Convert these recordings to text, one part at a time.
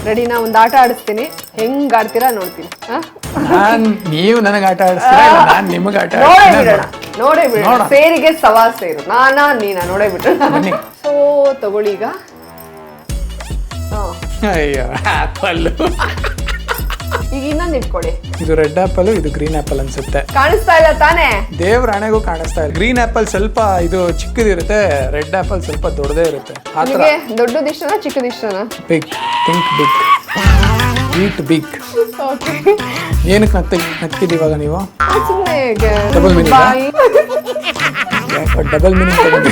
ರೆಡಿನಾ? ಒಂದು ಆಟ ಆಡಿಸ್ತೀನಿ, ಹೆಂಗ್ ಆಡ್ತೀರಾ ನೋಡ್ತೀನಿ. ನೀವು ನನಗೆ ಆಟ ಆಡಿಸ್ತೀರಾ, ನಾನು ನಿಮಗೆ ಆಟ ನೋಡೇ ಬಿಡೋಣ. ಸೇರಿಗೆ ಸವಾಲ್ ಸೇರು, ನೀನಾ ನೋಡೇ ಬಿಟ್ರೆ. ಸೊ ತಗೊಳ್ಳಿ ಈಗ. ಅಯ್ಯೋ ಆಪಲ್. ಈಗ ಇನ್ನೊಂದು ಇಟ್ಕೊಳ್ಳಿ. ಇದು ರೆಡ್ ಆಪಲ್, ಇದು ಗ್ರೀನ್ ಆಪಲ್ ಅನ್ಸುತ್ತೆ. ಕಾಣಿಸ್ತಾ ಇಲ್ಲ ತಾನೇ? ದೇವ್ರ ಹಣೆಗೂ ಕಾಣಿಸ್ತಾ ಇಲ್ಲ. ಗ್ರೀನ್ ಆಪಲ್ ಸ್ವಲ್ಪ ಇದು ಚಿಕ್ಕದಿರುತ್ತೆ, ರೆಡ್ ಆಪಲ್ ಸ್ವಲ್ಪ ದೊಡ್ಡದೇ ಇರುತ್ತೆ. ದೊಡ್ಡದು ಇಷ್ಟನಾ ಚಿಕ್ಕದು ಇಷ್ಟನಾ? ಬಿಗ್, ಥಿಂಕ್ ಬಿಗ್, ಈಟ್ ಬಿಗ್. ಏನಕ್ಕೆ ನಕ್ಕಿದ್ ಇವಾಗ ನೀವು? ಡಬಲ್ ಮೀನಿಂಗ್ ತಗೊಂಡು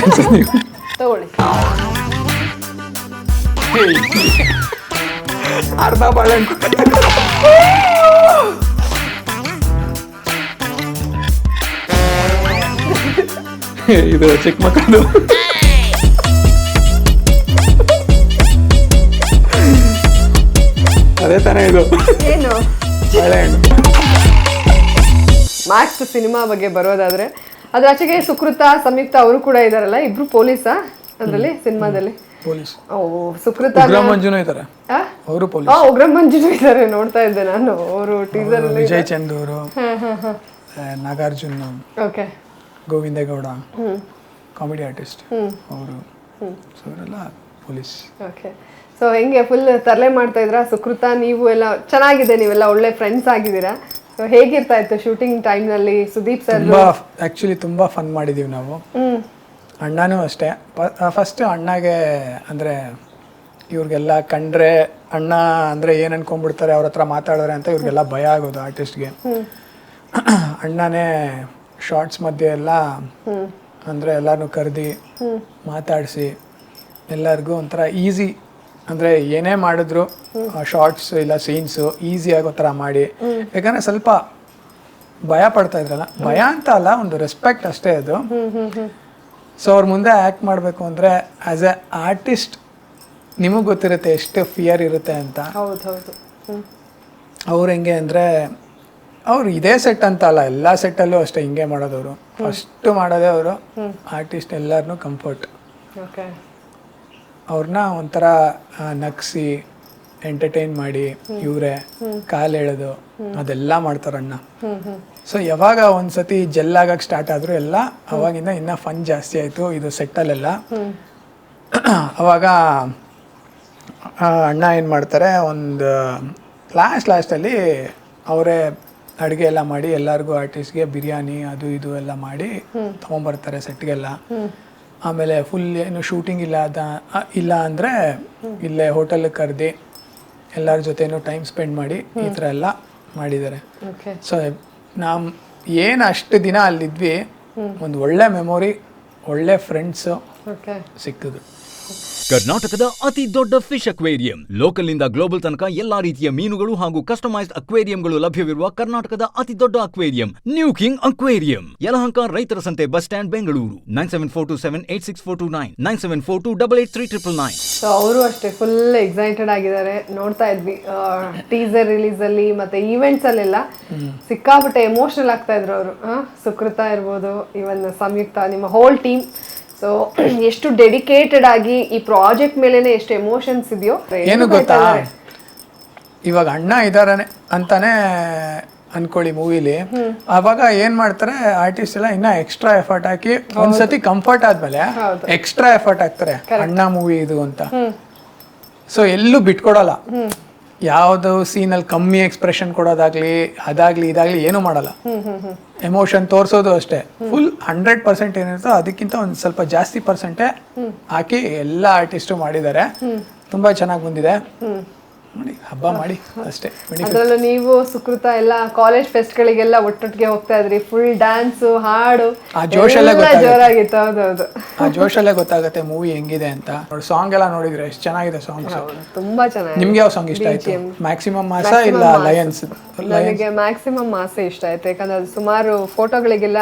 ತಗೊಳ್ಳಿ. ಅರ್ಧ ಬಾಳೆಹಣ್ಣು. ಇದು ಚಿಕ್ಕ ಮಕ್ಕಳು. ಅದೇ ತಾನೇ ಇದು ಏನು ಬಾಳೆಹಣ್ಣು. ಮ್ಯಾಕ್ಸ್ ಸಿನಿಮಾ ಬಗ್ಗೆ ಬರೋದಾದ್ರೆ ಅದ್ರ ಆಚೆಗೆ ಸುಕೃತ, ಸಂಯುಕ್ತ ಅವರು ಕೂಡ ಇದಾರಲ್ಲ, ಇಬ್ರು ಪೊಲೀಸಾ ಅದ್ರಲ್ಲಿ ಸಿನಿಮಾದಲ್ಲಿ? ಪೊಲೀಸ್. ಸುಕೃತ, ಮಂಜುನೂ ಇದ್ದಾರೆ, ಅವರು ಪೊಲೀಸ್. ಉಗ್ರ ಮಂಜುನೂ ಇದ್ದಾರೆ, ನೋಡ್ತಾ ಇದ್ದೆ ನಾನು. ಅವರು ಟೀಸರ್ ಅಲ್ಲಿ ವಿಜಯ್ ಚಂದ್ ಅವರು, Nagarjun, okay, Govindegowda comedy artist ಅವರು, ಅವರೆಲ್ಲ ಪೊಲೀಸ್. ಓಕೆ. ಸೊ ಹೆಂಗೆ ಫುಲ್ ತರಲೆ ಮಾಡ್ತಾ ಇದ್ರಾ ಸುಕೃತ? ನೀವು ಎಲ್ಲ ಚೆನ್ನಾಗಿದೆ, ನೀವೆಲ್ಲ ಒಳ್ಳೆ ಫ್ರೆಂಡ್ಸ್ ಆಗಿದ್ದೀರಾ. ಸೊ ಹೇಗಿರ್ತಾ ಇತ್ತು ಶೂಟಿಂಗ್ ಟೈಮ್ನಲ್ಲಿ? ಸುದೀಪ್ ಸರ್ ಆ್ಯಕ್ಚುಲಿ ತುಂಬ ಫನ್ ಮಾಡಿದ್ದೀವಿ ನಾವು. ಅಣ್ಣನೂ ಅಷ್ಟೇ. ಫಸ್ಟ್ ಅಣ್ಣಗೆ ಅಂದರೆ ಇವ್ರಿಗೆಲ್ಲ ಕಂಡ್ರೆ ಅಣ್ಣ ಅಂದರೆ ಏನು ಅನ್ಕೊಂಡ್ಬಿಡ್ತಾರೆ, ಅವ್ರ ಹತ್ರ ಮಾತಾಡೋರೆ ಅಂತ ಇವ್ರಿಗೆಲ್ಲ ಭಯ ಆಗೋದು ಆರ್ಟಿಸ್ಟ್ಗೆ. ಅಣ್ಣನೇ ಶಾರ್ಟ್ಸ್ ಮಧ್ಯೆ ಎಲ್ಲ ಅಂದರೆ ಎಲ್ಲರನ್ನೂ ಕರೆದು ಮಾತಾಡಿಸಿ ಎಲ್ಲರಿಗೂ ಒಂಥರ ಈಸಿ, ಅಂದರೆ ಏನೇ ಮಾಡಿದ್ರು ಶಾರ್ಟ್ಸ್ ಇಲ್ಲ ಸೀನ್ಸು ಈಸಿ ಆಗೋ ಥರ ಮಾಡಿ. ಯಾಕಂದರೆ ಸ್ವಲ್ಪ ಭಯ ಪಡ್ತಾ ಇದ್ರಲ್ಲ, ಭಯ ಅಂತ ಅಲ್ಲ, ಒಂದು ರೆಸ್ಪೆಕ್ಟ್ ಅಷ್ಟೇ ಅದು. ಸೊ ಅವ್ರ ಮುಂದೆ ಆ್ಯಕ್ಟ್ ಮಾಡಬೇಕು ಅಂದರೆ ಆ್ಯಸ್ ಎ ಆರ್ಟಿಸ್ಟ್ ನಿಮಗೆ ಗೊತ್ತಿರುತ್ತೆ ಎಷ್ಟು ಫಿಯರ್ ಇರುತ್ತೆ ಅಂತ. ಅವ್ರು ಹೆಂಗೆ ಅಂದರೆ ಅವ್ರು ಇದೇ ಸೆಟ್ ಅಂತ ಅಲ್ಲ, ಎಲ್ಲ ಸೆಟ್ಟಲ್ಲೂ ಅಷ್ಟೇ ಹಿಂಗೆ ಮಾಡೋದವರು. ಫಸ್ಟು ಮಾಡೋದೇ ಅವರು ಆರ್ಟಿಸ್ಟ್ ಎಲ್ಲರನ್ನೂ ಕಂಫರ್ಟ್. ಅವ್ರನ್ನ ಒಂಥರ ನಗ್ಸಿ ಎಂಟರ್ಟೈನ್ ಮಾಡಿ ಇವರೇ ಕಾಲು ಎಳೆದು ಅದೆಲ್ಲ ಮಾಡ್ತಾರಣ್ಣ. ಸೊ ಯಾವಾಗ ಒಂದ್ಸತಿ ಜೆಲ್ ಆಗಕ್ಕೆ ಸ್ಟಾರ್ಟ್ ಆದ್ರು ಎಲ್ಲ, ಅವಾಗಿಂದ ಇನ್ನೂ ಫನ್ ಜಾಸ್ತಿ ಆಯಿತು ಇದು ಸೆಟ್ಟಲ್ಲೆಲ್ಲ. ಅವಾಗ ಅಣ್ಣ ಏನು ಮಾಡ್ತಾರೆ, ಒಂದು ಲಾಸ್ಟಲ್ಲಿ ಅವರೇ ಅಡುಗೆ ಎಲ್ಲ ಮಾಡಿ ಎಲ್ಲರಿಗೂ ಆರ್ಟಿಸ್ಟ್ಗೆ ಬಿರಿಯಾನಿ ಅದು ಇದು ಎಲ್ಲ ಮಾಡಿ ತೊಗೊಂಬರ್ತಾರೆ ಸೆಟ್ಗೆಲ್ಲ. ಆಮೇಲೆ ಫುಲ್ ಏನು ಶೂಟಿಂಗ್ ಇಲ್ಲ ಅಂದರೆ ಇಲ್ಲೇ ಹೋಟೆಲ್ಗೆ ಕರೆದು ಎಲ್ಲರ ಜೊತೆನೂ ಟೈಮ್ ಸ್ಪೆಂಡ್ ಮಾಡಿ ಈ ಥರ ಎಲ್ಲ ಮಾಡಿದ್ದಾರೆ. ಸೊ ನಾವು ಏನು ಅಷ್ಟು ದಿನ ಅಲ್ಲಿದ್ವಿ, ಒಂದು ಒಳ್ಳೆ ಮೆಮೊರಿ, ಒಳ್ಳೆ ಫ್ರೆಂಡ್ಸು ಸಿಕ್ಕಿದ್ರು. ಕರ್ನಾಟಕದ ಅತಿ ದೊಡ್ಡ ಫಿಶ್ ಅಕ್ವೇರಿಯಂ, ಲೋಕಲ್ ನಿಂದ ಗ್ಲೋಬಲ್ ತನಕ ಎಲ್ಲಾ ರೀತಿಯ ಮೀನುಗಳು ಹಾಗೂ ಕಸ್ಟಮೈಸ್ಡ್ ಅಕ್ವೇರಿಯಂಗಳು ಲಭ್ಯವಿರುವ ಕರ್ನಾಟಕದ ಅತಿ ದೊಡ್ಡ aquarium new king aquarium, Yelahanka ರೈತರ ಸಂತೆ ಬಸ್ ಸ್ಟ್ಯಾಂಡ್, ಬೆಂಗಳೂರು. 9742786429 9742883999. ಸೊ ಅವರು ಅಷ್ಟೇ ಫುಲ್ ಎಕ್ಸೈಟೆಡ್ ಆಗಿದ್ದಾರೆ. ನೋಡ್ತಾ ಇದ್ವಿ ಟೀಸರ್ ರಿಲೀಸ್ ಅಲ್ಲಿ ಮತ್ತೆ ಈವೆಂಟ್ಸ್ ಅಲ್ಲೆಲ್ಲ ಸಿಕ್ಕಾಪಟ್ಟೆ ಎಮೋಷನಲ್ ಆಗ್ತಾ ಇದ್ರು ಅವರು. ಸುಕೃತ ಇರ್ಬೋದು, ಇವನ್ ಸಂಯುಕ್ತ, ನಿಮ್ಮ ಹೋಲ್ ಟೀಮ್. ಸೊ ಎಷ್ಟು ಡೆಡಿಕೇಟೆಡ್ ಆಗಿ ಈ ಪ್ರಾಜೆಕ್ಟ್ ಮೇಲೆನೆ ಎಷ್ಟು ಎಮೋಷನ್ಸ್ ಇದೆಯೋ. ಏನು ಗೊತ್ತಾ, ಇವಾಗ ಅಣ್ಣ ಇದಾರೆ ಅಂತಾನೆ ಅನ್ಕೊಳ್ಳಿ ಮೂವಿಲಿ, ಅವಾಗ ಏನ್ ಮಾಡ್ತಾರೆ ಆರ್ಟಿಸ್ಟ್ ಎಲ್ಲ ಇನ್ನ ಎಕ್ಸ್ಟ್ರಾ ಎಫರ್ಟ್ ಹಾಕಿ ಒಂದ್ಸತಿ ಕಂಫರ್ಟ್ ಆದ್ಮೇಲೆ ಎಕ್ಸ್ಟ್ರಾ ಎಫರ್ಟ್ ಹಾಕ್ತಾರೆ ಅಣ್ಣ ಮೂವಿ ಇದು ಅಂತ. ಸೊ ಎಲ್ಲೂ ಬಿಟ್ಕೊಡಲ್ಲ, ಯಾವ್ದು ಸೀನಲ್ಲಿ ಕಮ್ಮಿ ಎಕ್ಸ್ಪ್ರೆಷನ್ ಕೊಡೋದಾಗ್ಲಿ ಅದಾಗ್ಲಿ ಇದಾಗ್ಲಿ ಏನು ಮಾಡಲ್ಲ. ಎಮೋಷನ್ ತೋರಿಸೋದು ಅಷ್ಟೇ, ಫುಲ್ 100% ಏನಿರುತ್ತೋ ಅದಕ್ಕಿಂತ ಒಂದು ಸ್ವಲ್ಪ ಜಾಸ್ತಿ ಪರ್ಸೆಂಟೇ ಹಾಕಿ ಎಲ್ಲ ಆರ್ಟಿಸ್ಟು ಮಾಡಿದ್ದಾರೆ. ತುಂಬಾ ಚೆನ್ನಾಗಿ ಬಂದಿದೆ. ನೋಡಿ ಹಬ್ಬ ಮಾಡಿ ಅಷ್ಟೇ. ಅದರಲ್ಲೂ ನೀವು ಸುಕೃತ ಎಲ್ಲ ಕಾಲೇಜ್ ಫೆಸ್ಟ್ಗಳಿಗೆಲ್ಲ ಒಟ್ಟೊಟ್ಟಿಗೆ ಹೋಗ್ತಾ ಇದ್ರಿ, ಫುಲ್ ಡ್ಯಾನ್ಸು ಹಾಡು ಆ ಜೋಶಲ್ಲೇ ಜೋರಾಗಿತ್ತು. ಹೌದೌದು, ಆ ಜೋಶಲ್ಲೇ ಗೊತ್ತಾಗುತ್ತೆ ಮೂವಿ ಹೆಂಗಿದೆ ಅಂತ. ಸಾಂಗ್ ಎಲ್ಲ ನೋಡಿದ್ರೆ ಎಷ್ಟು ಚೆನ್ನಾಗಿದೆ ಸಾಂಗ್ಸ್, ತುಂಬಾ ಚೆನ್ನಾಗಿದೆ. ನಿಮ್ಗೆ ಯಾವ ಸಾಂಗ್ ಇಷ್ಟ ಆಯ್ತು? ಮ್ಯಾಕ್ಸಿಮಮ್ ಮಾಸ ಇಲ್ಲ ಲಯನ್ಸ್? ನನಗೆ ಮ್ಯಾಕ್ಸಿಮಮ್ ಮಾಸ ಇಷ್ಟ ಆಯ್ತು, ಯಾಕಂದ್ರೆ ಅದು ಸುಮಾರು ಫೋಟೋಗಳಿಗೆಲ್ಲ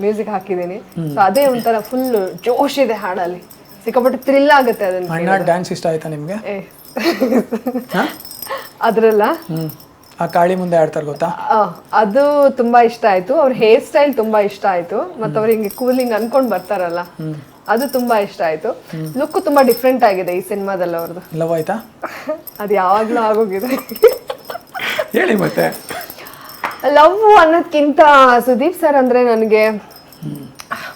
ಮ್ಯೂಸಿಕ್ ಹಾಕಿದ್ದೀನಿ. ಸೊ ಅದೇ ಒಂಥರ ಫುಲ್ ಜೋಶ್ ಇದೆ ಹಾಡಲ್ಲಿ, ಸಿಕ್ಕಾಪಟ್ಟೆ ಥ್ರಿಲ್ ಆಗುತ್ತೆ. ಅದನ್ನ ಅಣ್ಣ ಡ್ಯಾನ್ಸ್ ಇಷ್ಟ ಆಯ್ತಾ ನಿಮ್ಗೆ? ಅದ್ರಲ್ಲ ಆ ಕಾಳಿ ಮುಂದೆ ಆಡ್ತಾರೆ ಗೊತ್ತಾ, ಅದು ತುಂಬಾ ಇಷ್ಟ ಆಯ್ತು. ಅವ್ರ ಹೇರ್ ಸ್ಟೈಲ್ ತುಂಬಾ ಇಷ್ಟ ಆಯ್ತು. ಮತ್ತೆ ಅವ್ರ ಹಿಂಗೆ ಕೂಲಿಂಗ್ ಅನ್ಕೊಂಡ್ ಬರ್ತಾರಲ್ಲ ಅದು ತುಂಬಾ ಇಷ್ಟ ಆಯ್ತು. ಲುಕ್ ತುಂಬಾ ಡಿಫ್ರೆಂಟ್ ಆಗಿದೆ ಈ ಸಿನಿಮಾದಲ್ಲಿ ಅವ್ರದ್ದು. ಲವ್ ಆಯ್ತಾ? ಅದು ಯಾವಾಗ್ಲೂ ಆಗೋಗಿದೆ. ಹೇಳಿ ಮತ್ತೆ. ಲವ್ ಅನ್ನೋದ್ಕಿಂತ ಸುದೀಪ್ ಸರ್ ಅಂದ್ರೆ ನನಗೆ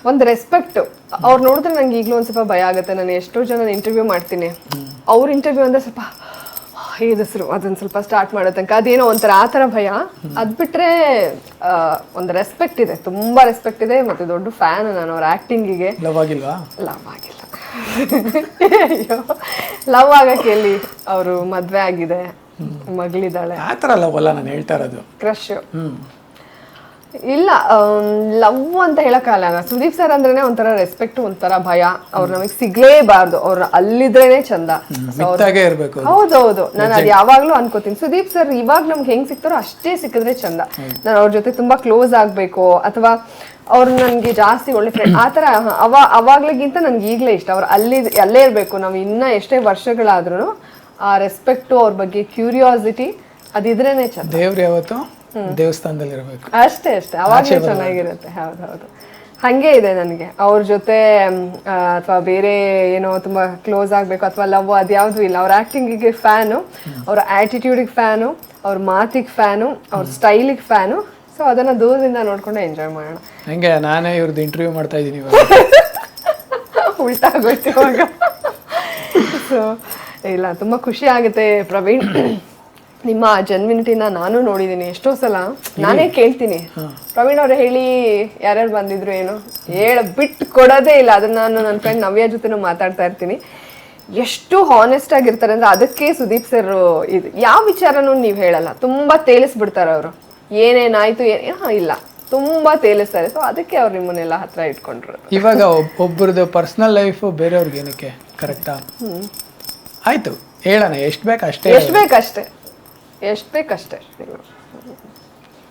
ಒಂದು ರೆಸ್ಪೆಕ್ಟ್. ಅವ್ರು ನೋಡಿದ್ರೆ ನಂಗೆ ಈಗಲೂ ಒಂದು ಸ್ವಲ್ಪ ಭಯ ಆಗುತ್ತೆ. ನಾನು ಎಷ್ಟೋ ಜನ ಇಂಟರ್ವ್ಯೂ ಮಾಡ್ತೀನಿ, ಅವ್ರ ಇಂಟರ್ವ್ಯೂ ಅಂದ್ರೆ ಸ್ವಲ್ಪ ಹೆದರ್ಸ್ರು ಅದನ್ನ ಸ್ವಲ್ಪ ಸ್ಟಾರ್ಟ್ ಮಾಡೋ ತನಕ ಅದೇನೋ ಒಂಥರ ಆ ಥರ ಭಯ. ಅದು ಬಿಟ್ರೆ ಒಂದು ರೆಸ್ಪೆಕ್ಟ್ ಇದೆ, ತುಂಬಾ ರೆಸ್ಪೆಕ್ಟ್ ಇದೆ. ಮತ್ತೆ ದೊಡ್ಡ ಫ್ಯಾನ್ ನಾನು ಅವ್ರ ಆಕ್ಟಿಂಗಿಗೆ. ಲವ್ ಆಗಿಲ್ವಾ? ಲವ್ ಆಗಿಲ್ಲ. ಅಯ್ಯೋ, ಲವ್ ಆಗಕ್ಕೆ ಎಲ್ಲಿ, ಅವರು ಮದ್ವೆ ಆಗಿದೆ, ಮಗಳಿದ್ದಾಳೆ. ಆ ಥರ ಲವ್ ಅಲ್ಲ ನಾನು ಹೇಳ್ತಾ ಇರೋದು. ಕ್ರಶ್ ಇಲ್ಲ, ಲವ್ ಅಂತ ಹೇಳಕ್ಕಾಗಲ್ಲ. ಸುದೀಪ್ ಸರ್ ಅಂದ್ರೇನೆ ಒಂಥರ ರೆಸ್ಪೆಕ್ಟ್, ಒಂಥರ ಭಯ. ಅವ್ರು ನಮಗೆ ಸಿಗ್ಲೇಬಾರ್ದು, ಅವ್ರು ಅಲ್ಲಿದ್ರೇನೆ ಚಂದ. ಇರ್ಬೇಕು. ಹೌದೌದು, ನಾನು ಅದು ಯಾವಾಗ್ಲೂ ಅನ್ಕೋತೀನಿ. ಸುದೀಪ್ ಸರ್ ಇವಾಗ ನಮ್ಗೆ ಹೆಂಗ್ ಸಿಗ್ತಾರೋ ಅಷ್ಟೇ ಸಿಕ್ಕಿದ್ರೆ ಚಂದ. ನಾನು ಅವ್ರ ಜೊತೆ ತುಂಬಾ ಕ್ಲೋಸ್ ಆಗ್ಬೇಕು, ಅಥವಾ ಅವ್ರು ನನ್ಗೆ ಜಾಸ್ತಿ ಒಳ್ಳೆ ಫ್ರೆಂಡ್ ಆ ಥರ ಅವಾಗ್ಲಿಗಿಂತ ನನ್ಗೆ ಈಗಲೇ ಇಷ್ಟ. ಅವ್ರು ಅಲ್ಲೇ ಇರ್ಬೇಕು. ನಾವು ಇನ್ನ ಎಷ್ಟೇ ವರ್ಷಗಳಾದ್ರೂ ಆ ರೆಸ್ಪೆಕ್ಟು, ಅವ್ರ ಬಗ್ಗೆ ಕ್ಯೂರಿಯಾಸಿಟಿ ಅದಿದ್ರೇನೆ ಚಂದ. ದೇವ್ರು ಯಾವತ್ತು ದೇವಸ್ಥಾನದಲ್ಲಿ ಇರಬೇಕು, ಅಷ್ಟೇ ಅವಾಗಲೇ ಚೆನ್ನಾಗಿರುತ್ತೆ. ಹೌದೌದು, ಹಂಗೆ ಇದೆ ನನಗೆ ಅವ್ರ ಜೊತೆ. ಅಥವಾ ಬೇರೆ ಏನೋ ತುಂಬಾ ಕ್ಲೋಸ್ ಆಗ್ಬೇಕು ಅಥವಾ ಲವ್ ಅದ್ಯಾವುದೂ ಇಲ್ಲ. ಅವ್ರ ಆಕ್ಟಿಂಗಿಗೆ ಫ್ಯಾನು, ಅವ್ರ ಆಟಿಟ್ಯೂಡಿಗೆ ಫ್ಯಾನು, ಅವ್ರ ಮಾತಿಗೆ ಫ್ಯಾನು, ಅವ್ರ ಸ್ಟೈಲಿಗೆ ಫ್ಯಾನು. ಸೊ ಅದನ್ನ ದೂರದಿಂದ ನೋಡ್ಕೊಂಡು ಎಂಜಾಯ್ ಮಾಡೋಣ. ಹಂಗೆ ನಾನೇ ಇವ್ರದ್ದು ಇಂಟರ್ವ್ಯೂ ಮಾಡ್ತಾ ಇದ್ದೀನಿ ಉಲ್ಟಾ ಆಗೋಯ್ತು ಇವಾಗ. ಸೊ ಇಲ್ಲ, ತುಂಬಾ ಖುಷಿ ಆಗುತ್ತೆ ಪ್ರವೀಣ್. ನಿಮ್ಮ ಜೆನ್ವಿನಿಟಿನ ನಾನು ನೋಡಿದ್ದೀನಿ ಎಷ್ಟೋ ಸಲ. ನಾನೇ ಕೇಳ್ತೀನಿ, ಪ್ರವೀಣ್ ಅವ್ರೆ ಹೇಳಿ ಯಾರ್ಯಾರು ಬಂದಿದ್ರು ಏನು ಬಿಟ್ಟು ಕೊಡೋದೇ ಇಲ್ಲ. ಅದನ್ನ ನಾನು ನನ್ನ ಫ್ರೆಂಡ್ ನವ್ಯ ಜೊತೆನೂ ಮಾತಾಡ್ತಾ ಇರ್ತೀನಿ. ಎಷ್ಟು ಹಾನೆಸ್ಟ್ ಆಗಿರ್ತಾರೆ ಅಂದ್ರೆ ಅದಕ್ಕೆ ಸುದೀಪ್ ಸರ್ ಇದು ಯಾವ ವಿಚಾರನೂ ನೀವು ಹೇಳಲ್ಲ, ತುಂಬಾ ತೇಲಿಸ್ಬಿಡ್ತಾರೆ ಅವರು. ಏನೇನಾಯ್ತು ಇಲ್ಲ, ತುಂಬಾ ತೇಲಿಸ್ತಾರೆ. ಸೊ ಅದಕ್ಕೆ ಅವ್ರು ನಿಮ್ಮನ್ನೆಲ್ಲ ಹತ್ರ ಇಟ್ಕೊಂಡ್ರು. ಇವಾಗ ಒಬ್ಬರದ್ದು ಪರ್ಸನಲ್ ಲೈಫ್ ಬೇರೆಯವ್ರಿಗೆ ಏನಕ್ಕೆ ಕರೆಕ್ಟಾ? ಆಯ್ತು, ಹೇಳೋಣ. ಎಷ್ಟು ಬೇಕಷ್ಟೇ.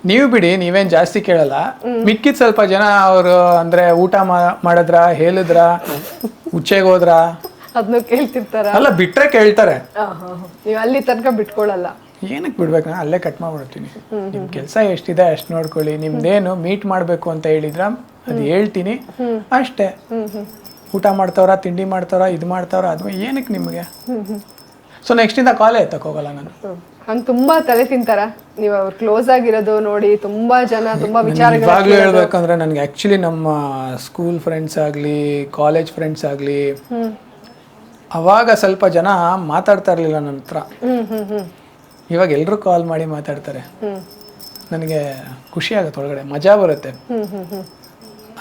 ನೀವು ಬಿಡಿ, ನೀವೇನ್ ಜಾಸ್ತಿ ಕೇಳಲ್ಲ. ಮಿಕ್ಕಿದ ಸ್ವಲ್ಪ ಜನ ಅವರು ಅಂದ್ರೆ ಊಟ ಮಾಡಿದ್ರ, ಹೇಳಿದ್ರ, ಉಚ್ಚೆಗೆ ಹೋದ್ರ, ಅದನ್ನು ಕೇಳ್ತಿರ್ತಾರ. ಅಲ್ಲ, ಬಿಟ್ರೆ ಕೇಳ್ತಾರೆ. ನೀವು ಅಲ್ಲಿ ತನಕ ಬಿಟ್ಕೊಳಲ್ಲ. ಏನಕ್ಕೆ ಬಿಡ್ಬೇಕು? ನಾನು ಅಲ್ಲೇ ಕಟ್ ಮಾಡ್ಬಿಡ್ತೀನಿ. ನಿಮ್ ಕೆಲಸ ಎಷ್ಟಿದೆ ಅಷ್ಟು ನೋಡ್ಕೊಳ್ಳಿ. ನಿಮ್ದೇನು ಮೀಟ್ ಮಾಡ್ಬೇಕು ಅಂತ ಹೇಳಿದ್ರ ಅದು ಹೇಳ್ತೀನಿ ಅಷ್ಟೇ. ಊಟ ಮಾಡ್ತಾವ್ರ, ತಿಂಡಿ ಮಾಡ್ತಾವ್ರ, ಇದು ಮಾಡ್ತಾವ್ರ, ಅದು ಏನಕ್ಕೆ ನಿಮ್ಗೆ? ಸೊ ನೆಕ್ಸ್ಟ್ ಇಂದ ಕಾಲೇ ಎತ್ತಕ್ ಹೋಗಲ್ಲ ನಾನು. ಹಂಗೆ ತುಂಬಾ ತಲೆ ತಿಂತಾರ ನೀವು ಅವ್ರು ಕ್ಲೋಸ್ ಆಗಿರೋದು ನೋಡಿ. ತುಂಬಾ ಜನ ತುಂಬಾ ವಿಚಾರಗಳು. ಇವಾಗ್ಲೂ ಹೇಳ್ಬೇಕಂದ್ರೆ ನನ್ಗೆ ಆಕ್ಚುಲಿ ನಮ್ಮ ಸ್ಕೂಲ್ ಫ್ರೆಂಡ್ಸ್ ಆಗ್ಲಿ, ಕಾಲೇಜ್ ಫ್ರೆಂಡ್ಸ್ ಆಗ್ಲಿ, ಅವಾಗ ಸ್ವಲ್ಪ ಜನ ಮಾತಾಡ್ತಾ ಇರ್ಲಿಲ್ಲ ನನ್ನ ಹತ್ರ. ಇವಾಗ ಎಲ್ರು ಕಾಲ್ ಮಾಡಿ ಮಾತಾಡ್ತಾರೆ. ನನಗೆ ಖುಷಿ ಆಗುತ್ತೆ, ಒಳಗಡೆ ಮಜಾ ಬರುತ್ತೆ.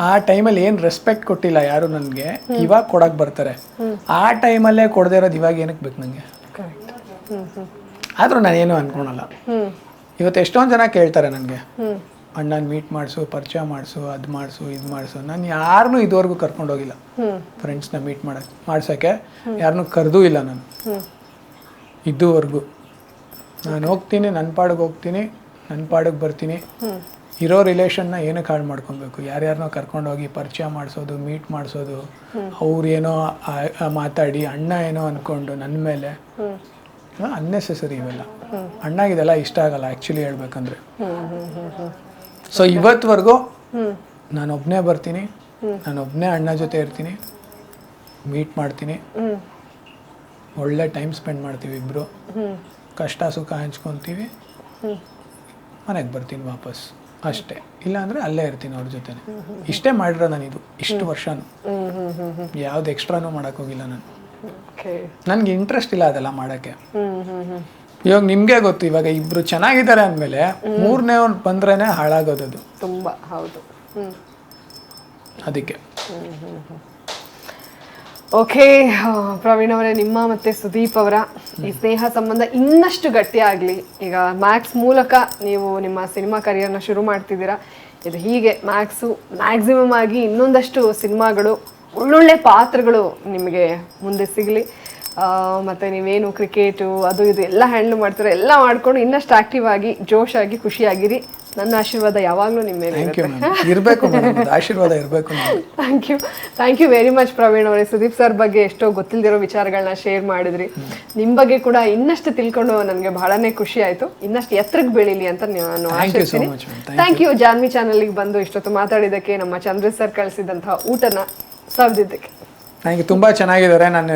ಆ ಟೈಮಲ್ಲಿ ಏನು ರೆಸ್ಪೆಕ್ಟ್ ಕೊಟ್ಟಿಲ್ಲ ಯಾರು ನನಗೆ, ಇವಾಗ ಕೊಡಕ್ ಬರ್ತಾರೆ. ಆ ಟೈಮಲ್ಲೇ ಕೊಡದೇ ಇರೋದು ಇವಾಗ ಏನಕ್ಕೆ ಬೇಕು ನನಗೆ? ಆದ್ರೂ ನಾನೇನು ಅನ್ಕೊಳಲ್ಲ. ಇವತ್ತು ಎಷ್ಟೊಂದು ಜನ ಕೇಳ್ತಾರೆ ನನಗೆ, ಅಣ್ಣನ ಮೀಟ್ ಮಾಡಿಸು, ಪರಿಚಯ ಮಾಡಿಸು, ಅದು ಮಾಡಿಸು, ಇದು ಮಾಡಿಸು. ನಾನು ಯಾರನ್ನೂ ಇದುವರೆಗೂ ಕರ್ಕೊಂಡೋಗಿಲ್ಲ ಫ್ರೆಂಡ್ಸ್ನ ಮೀಟ್ ಮಾಡ್ಸೋಕ್ಕೆ. ಯಾರನ್ನೂ ಕರೆದೂ ಇಲ್ಲ ನಾನು ಇದುವರೆಗೂ. ನಾನು ಹೋಗ್ತೀನಿ, ನನ್ನ ಪಾಡಿಗೆ ಹೋಗ್ತೀನಿ, ನನ್ನ ಪಾಡಿಗೆ ಬರ್ತೀನಿ. ಇರೋ ರಿಲೇಷನ್ನ ಏನಕ್ಕೆ ಹಾಳು ಮಾಡ್ಕೊಬೇಕು? ಯಾರ್ಯಾರನ್ನೋ ಕರ್ಕೊಂಡೋಗಿ ಪರಿಚಯ ಮಾಡಿಸೋದು, ಮೀಟ್ ಮಾಡಿಸೋದು, ಅವ್ರೇನೋ ಮಾತಾಡಿ ಅಣ್ಣ ಏನೋ ಅಂದ್ಕೊಂಡು ನನ್ನ ಮೇಲೆ ಅನ್ನೆಸೆಸರಿ ಇವೆಲ್ಲ. ಅಣ್ಣಾಗಿದೆಲ್ಲ ಇಷ್ಟ ಆಗಲ್ಲ ಆ್ಯಕ್ಚುಲಿ ಹೇಳ್ಬೇಕಂದ್ರೆ. ಸೊ ಇವತ್ತುವರೆಗೂ ನಾನೊಬ್ಬನೇ ಬರ್ತೀನಿ, ನಾನೊಬ್ಬನೇ ಅಣ್ಣ ಜೊತೆ ಇರ್ತೀನಿ, ಮೀಟ್ ಮಾಡ್ತೀನಿ, ಒಳ್ಳೆ ಟೈಮ್ ಸ್ಪೆಂಡ್ ಮಾಡ್ತೀವಿ ಇಬ್ಬರು, ಕಷ್ಟ ಸುಖ ಹಂಚ್ಕೊತೀವಿ, ಮನೆಗೆ ಬರ್ತೀನಿ ವಾಪಸ್ ಅಷ್ಟೇ. ಇಲ್ಲ ಅಂದರೆ ಅಲ್ಲೇ ಇರ್ತೀನಿ ಅವ್ರ ಜೊತೆ. ಇಷ್ಟೇ ಮಾಡಿರೋ ನಾನು ಇಷ್ಟು ವರ್ಷನೂ ಯಾವ್ದು ಎಕ್ಸ್ಟ್ರಾನೂ ಮಾಡೋಕ್ಕೋಗಿಲ್ಲ ನಾನು. ನನಗೆ ಇಂಟ್ರೆಸ್ಟ್ ಇಲ್ಲ ಅದೆಲ್ಲ ಮಾಡೋಕ್ಕೆ. ಇವಾಗ ನಿಮಗೆ ಗೊತ್ತು, ಇವಾಗ ಇಬ್ರು ಚೆನ್ನಾಗಿದ್ದಾರೆ ಅಂದಮೇಲೆ ಮೂರನೇ ಒಂದು ಬಂದ್ರೇನೆ ಹಾಳಾಗೋದದು ತುಂಬ. ಹೌದು, ಅದಕ್ಕೆ. ಓಕೆ ಪ್ರವೀಣ್ ಅವರೇ, ನಿಮ್ಮ ಮತ್ತು ಸುದೀಪ್ ಅವರ ಈ ಸ್ನೇಹ ಸಂಬಂಧ ಇನ್ನಷ್ಟು ಗಟ್ಟಿಯಾಗಲಿ. ಈಗ ಮ್ಯಾಕ್ಸ್ ಮೂಲಕ ನೀವು ನಿಮ್ಮ ಸಿನಿಮಾ ಕರಿಯರ್ನ ಶುರು ಮಾಡ್ತಿದ್ದೀರಾ. ಇದು ಹೀಗೆ ಮ್ಯಾಕ್ಸಿಮಮ್ ಆಗಿ ಇನ್ನೊಂದಷ್ಟು ಸಿನಿಮಾಗಳು, ಒಳ್ಳೊಳ್ಳೆ ಪಾತ್ರಗಳು ನಿಮಗೆ ಮುಂದೆ ಸಿಗಲಿ. ಮತ್ತು ನೀವೇನು ಕ್ರಿಕೆಟು ಅದು ಇದು ಎಲ್ಲ ಹ್ಯಾಂಡಲ್ ಮಾಡ್ತೀರ, ಎಲ್ಲ ಮಾಡ್ಕೊಂಡು ಇನ್ನಷ್ಟು ಆಕ್ಟಿವ್ ಆಗಿ, ಜೋಶಾಗಿ, ಖುಷಿಯಾಗಿರಿ. ನನ್ನ ಆಶೀರ್ವಾದ ಯಾವಾಗಲೂ ನಿಮ್ಮ ಮೇಲೆ ಇರಬೇಕು. ಆಶೀರ್ವಾದ ಇರಬೇಕು. Thank you very much Praveen ಅವರೇ. ಸುದೀಪ್ ಸರ್ ಬಗ್ಗೆ ಎಷ್ಟೋ ಗೊತ್ತಿಲ್ದಿರೋ ವಿಚಾರಗಳನ್ನ ಶೇರ್ ಮಾಡಿದ್ರಿ. ನಿಮ್ಮ ಬಗ್ಗೆ ಕೂಡ ಇನ್ನಷ್ಟು ತಿಳ್ಕೊಂಡು ನನಗೆ ಬಹಳನೇ ಖುಷಿ ಆಯಿತು. ಇನ್ನಷ್ಟು ಎತ್ತರಕ್ಕೆ ಬೆಳೀಲಿ ಅಂತ ನಾನು ಆಶಿಸ್ತೀನಿ. ಥ್ಯಾಂಕ್ ಯು ಜಾನ್ವಿ ಚಾನಲ್ಗೆ ಬಂದು ಇಷ್ಟೊತ್ತು ಮಾತಾಡಿದ್ದಕ್ಕೆ, ನಮ್ಮ ಚಂದ್ರ ಸರ್ ಕಳಿಸಿದಂತಹ ಊಟನ ಸವಿದಿದ್ದಕ್ಕೆ. ನನಗೆ ತುಂಬ ಚೆನ್ನಾಗಿದ್ದಾರೆ. ನಾನು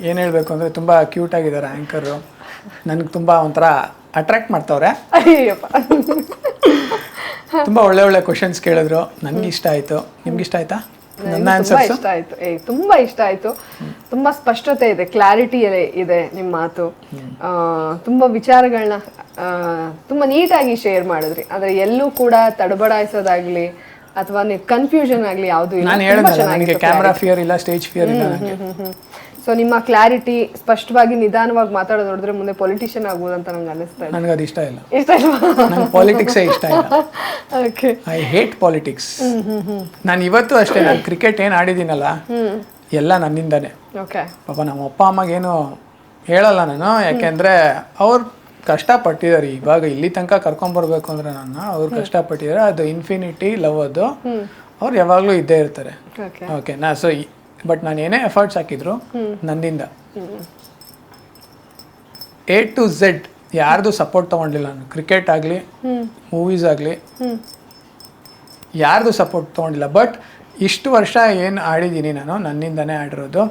ಏನು ಹೇಳಬೇಕು ಅಂದರೆ ತುಂಬ ಕ್ಯೂಟಾಗಿದ್ದಾರೆ ಆ್ಯಂಕರು. ನನಗೆ ತುಂಬ ಒಂಥರ ಅಟ್ರ್ಯಾಕ್ಟ್ ಮಾಡ್ತವ್ರೆ. ಅಯ್ಯಪ್ಪ, ತುಂಬ ಒಳ್ಳೆ ಒಳ್ಳೆ ಕ್ವಶನ್ಸ್ ಕೇಳಿದ್ರು. ನನಗೆ ಇಷ್ಟ ಆಯಿತು. ನಿಮ್ಗೆ ಇಷ್ಟ ಆಯ್ತಾ ನನ್ನ ತುಂಬಾ ಆನ್ಸರ್ಸ್? ಇಷ್ಟ ಆಯ್ತು. ತುಂಬಾ ಇಷ್ಟ ಆಯ್ತು. ತುಂಬಾ ಸ್ಪಷ್ಟತೆ ಇದೆ, ಕ್ಲಾರಿಟಿ ಇದೆ ನಿಮ್ಮ ಮಾತು. ತುಂಬಾ ವಿಚಾರಗಳನ್ನ ತುಂಬಾ ನೀಟಾಗಿ ಶೇರ್ ಮಾಡಿದ್ರಿ. ಆದ್ರೆ ಎಲ್ಲೂ ಕೂಡ ತಡಬಡಾಯಿಸೋದಾಗ್ಲಿ ಅಥವಾ ಕನ್ಫ್ಯೂಷನ್ ಆಗ್ಲಿ ಯಾವುದು ಇಲ್ಲ. ನಾನು ಹೇಳಿದ್ನಲ್ಲ, ನನಗೆ ಕ್ಯಾಮ್ರಾ ಫಿಯರ್ ಇಲ್ಲ, ಸ್ಟೇಜ್ ಫಿಯರ್ ಇಲ್ಲ ನನಗೆ. ಸೊ ನಿಮ್ಮ ಕ್ಲಾರಿಟಿ, ಸ್ಪಷ್ಟವಾಗಿ ನಿಧಾನವಾಗಿ ಮಾತಾಡೋದು ನೋಡಿದ್ರೆ ಮುಂದೆ ಪೊಲಿಟಿಷಿಯನ್ ಆಗ್ಬೋದು ಅಂತ ನಂಗೆ ಅನಿಸ್ತಾ ಇದೆ. ನನಗೆ ಅದು ಇಷ್ಟ ಇಲ್ಲ. ಇಷ್ಟ ಇಲ್ವಾ? ನಂಗೆ ಪಾಲಿಟಿಕ್ಸೇ ಇಷ್ಟ ಇಲ್ಲ. ಓಕೆ. I hate politics. ನಾನು ಇವತ್ತು ಅಷ್ಟೇ, ನಾನು ಕ್ರಿಕೆಟ್ ಏನು ಆಡಿದ್ದೀನಲ್ಲ ಎಲ್ಲ ನನ್ನಿಂದಾನೆ. ಓಕೆ. ಪಾಪ ನಮ್ಮ ಅಪ್ಪ ಅಮ್ಮಗೇನು ಹೇಳಲ್ಲ ನಾನು, ಯಾಕೆಂದರೆ ಅವ್ರು ಕಷ್ಟಪಟ್ಟಿದ್ದಾರೆ. ಇವಾಗ ಇಲ್ಲಿ ತನಕ ಕರ್ಕೊಂಬರ್ಬೇಕು ಅಂದರೆ ಅವ್ರು ಕಷ್ಟಪಟ್ಟಿದ್ದಾರೆ. ಅದು ಇನ್ಫಿನಿಟಿ ಲವ್, ಅದು ಅವ್ರು ಯಾವಾಗಲೂ ಇದ್ದೇ ಇರ್ತಾರೆ. ಓಕೆ. ಬಟ್ ನಾನು ಏನೇ ಎಫರ್ಟ್ಸ್ ಹಾಕಿದ್ರು ನನ್ನಿಂದ A to Z ಯಾರ್ದು ಸಪೋರ್ಟ್ ತೊಗೊಂಡಿಲ್ಲ ನಾನು. ಕ್ರಿಕೆಟ್ ಆಗಲಿ, ಮೂವೀಸ್ ಆಗಲಿ, ಯಾರ್ದು ಸಪೋರ್ಟ್ ತೊಗೊಂಡಿಲ್ಲ. ಬಟ್ ಇಷ್ಟು ವರ್ಷ ಏನು ಆಡಿದ್ದೀನಿ ನಾನು, ನನ್ನಿಂದನೇ ಆಡಿರೋದು.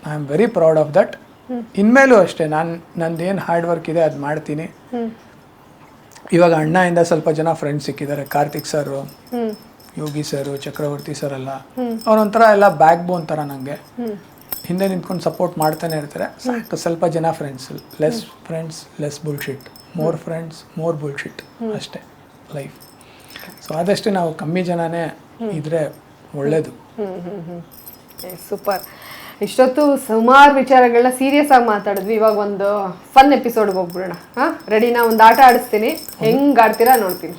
I am very proud of that. ಇನ್ಮೇಲೂ ಅಷ್ಟೇ, ನಂದೇನು ಹಾರ್ಡ್ ವರ್ಕ್ ಇದೆ ಅದು ಮಾಡ್ತೀನಿ. ಇವಾಗ ಅಣ್ಣಯಿಂದ ಸ್ವಲ್ಪ ಜನ ಫ್ರೆಂಡ್ಸ್ ಸಿಕ್ಕಿದ್ದಾರೆ. ಕಾರ್ತಿಕ್ ಸರು, ಯೋಗಿ ಸರು, ಚಕ್ರವರ್ತಿ ಸರ್ ಎಲ್ಲ ಅವ್ರೊಂಥರ ಎಲ್ಲ ಬ್ಯಾಕ್ ಬೋನ್ ಥರ ನನಗೆ ಹಿಂದೆ ನಿಂತ್ಕೊಂಡು ಸಪೋರ್ಟ್ ಮಾಡ್ತಾನೆ ಇರ್ತಾರೆ. ಸಾಕು ಸ್ವಲ್ಪ ಜನ friends. Less friends less bullshit, more friends more bullshit, ಅಷ್ಟೇ ಲೈಫ್. ಸೊ ಆದಷ್ಟು ನಾವು ಕಮ್ಮಿ ಜನನೇ ಇದ್ರೆ ಒಳ್ಳೇದು. ಸೂಪರ್. ಇಷ್ಟೊತ್ತು ಸುಮಾರು ವಿಚಾರಗಳನ್ನ ಸೀರಿಯಸ್ ಆಗಿ ಮಾತಾಡಿದ್ವಿ. ಇವಾಗ ಒಂದು ಫನ್ ಎಪಿಸೋಡ್ಗೆ ಹೋಗ್ಬಿಡೋಣ. ರೆಡಿನಾ? ಒಂದು ಆಟ ಆಡಿಸ್ತೀನಿ, ಹೆಂಗ್ ಆಡ್ತೀರಾ ನೋಡ್ತೀನಿ.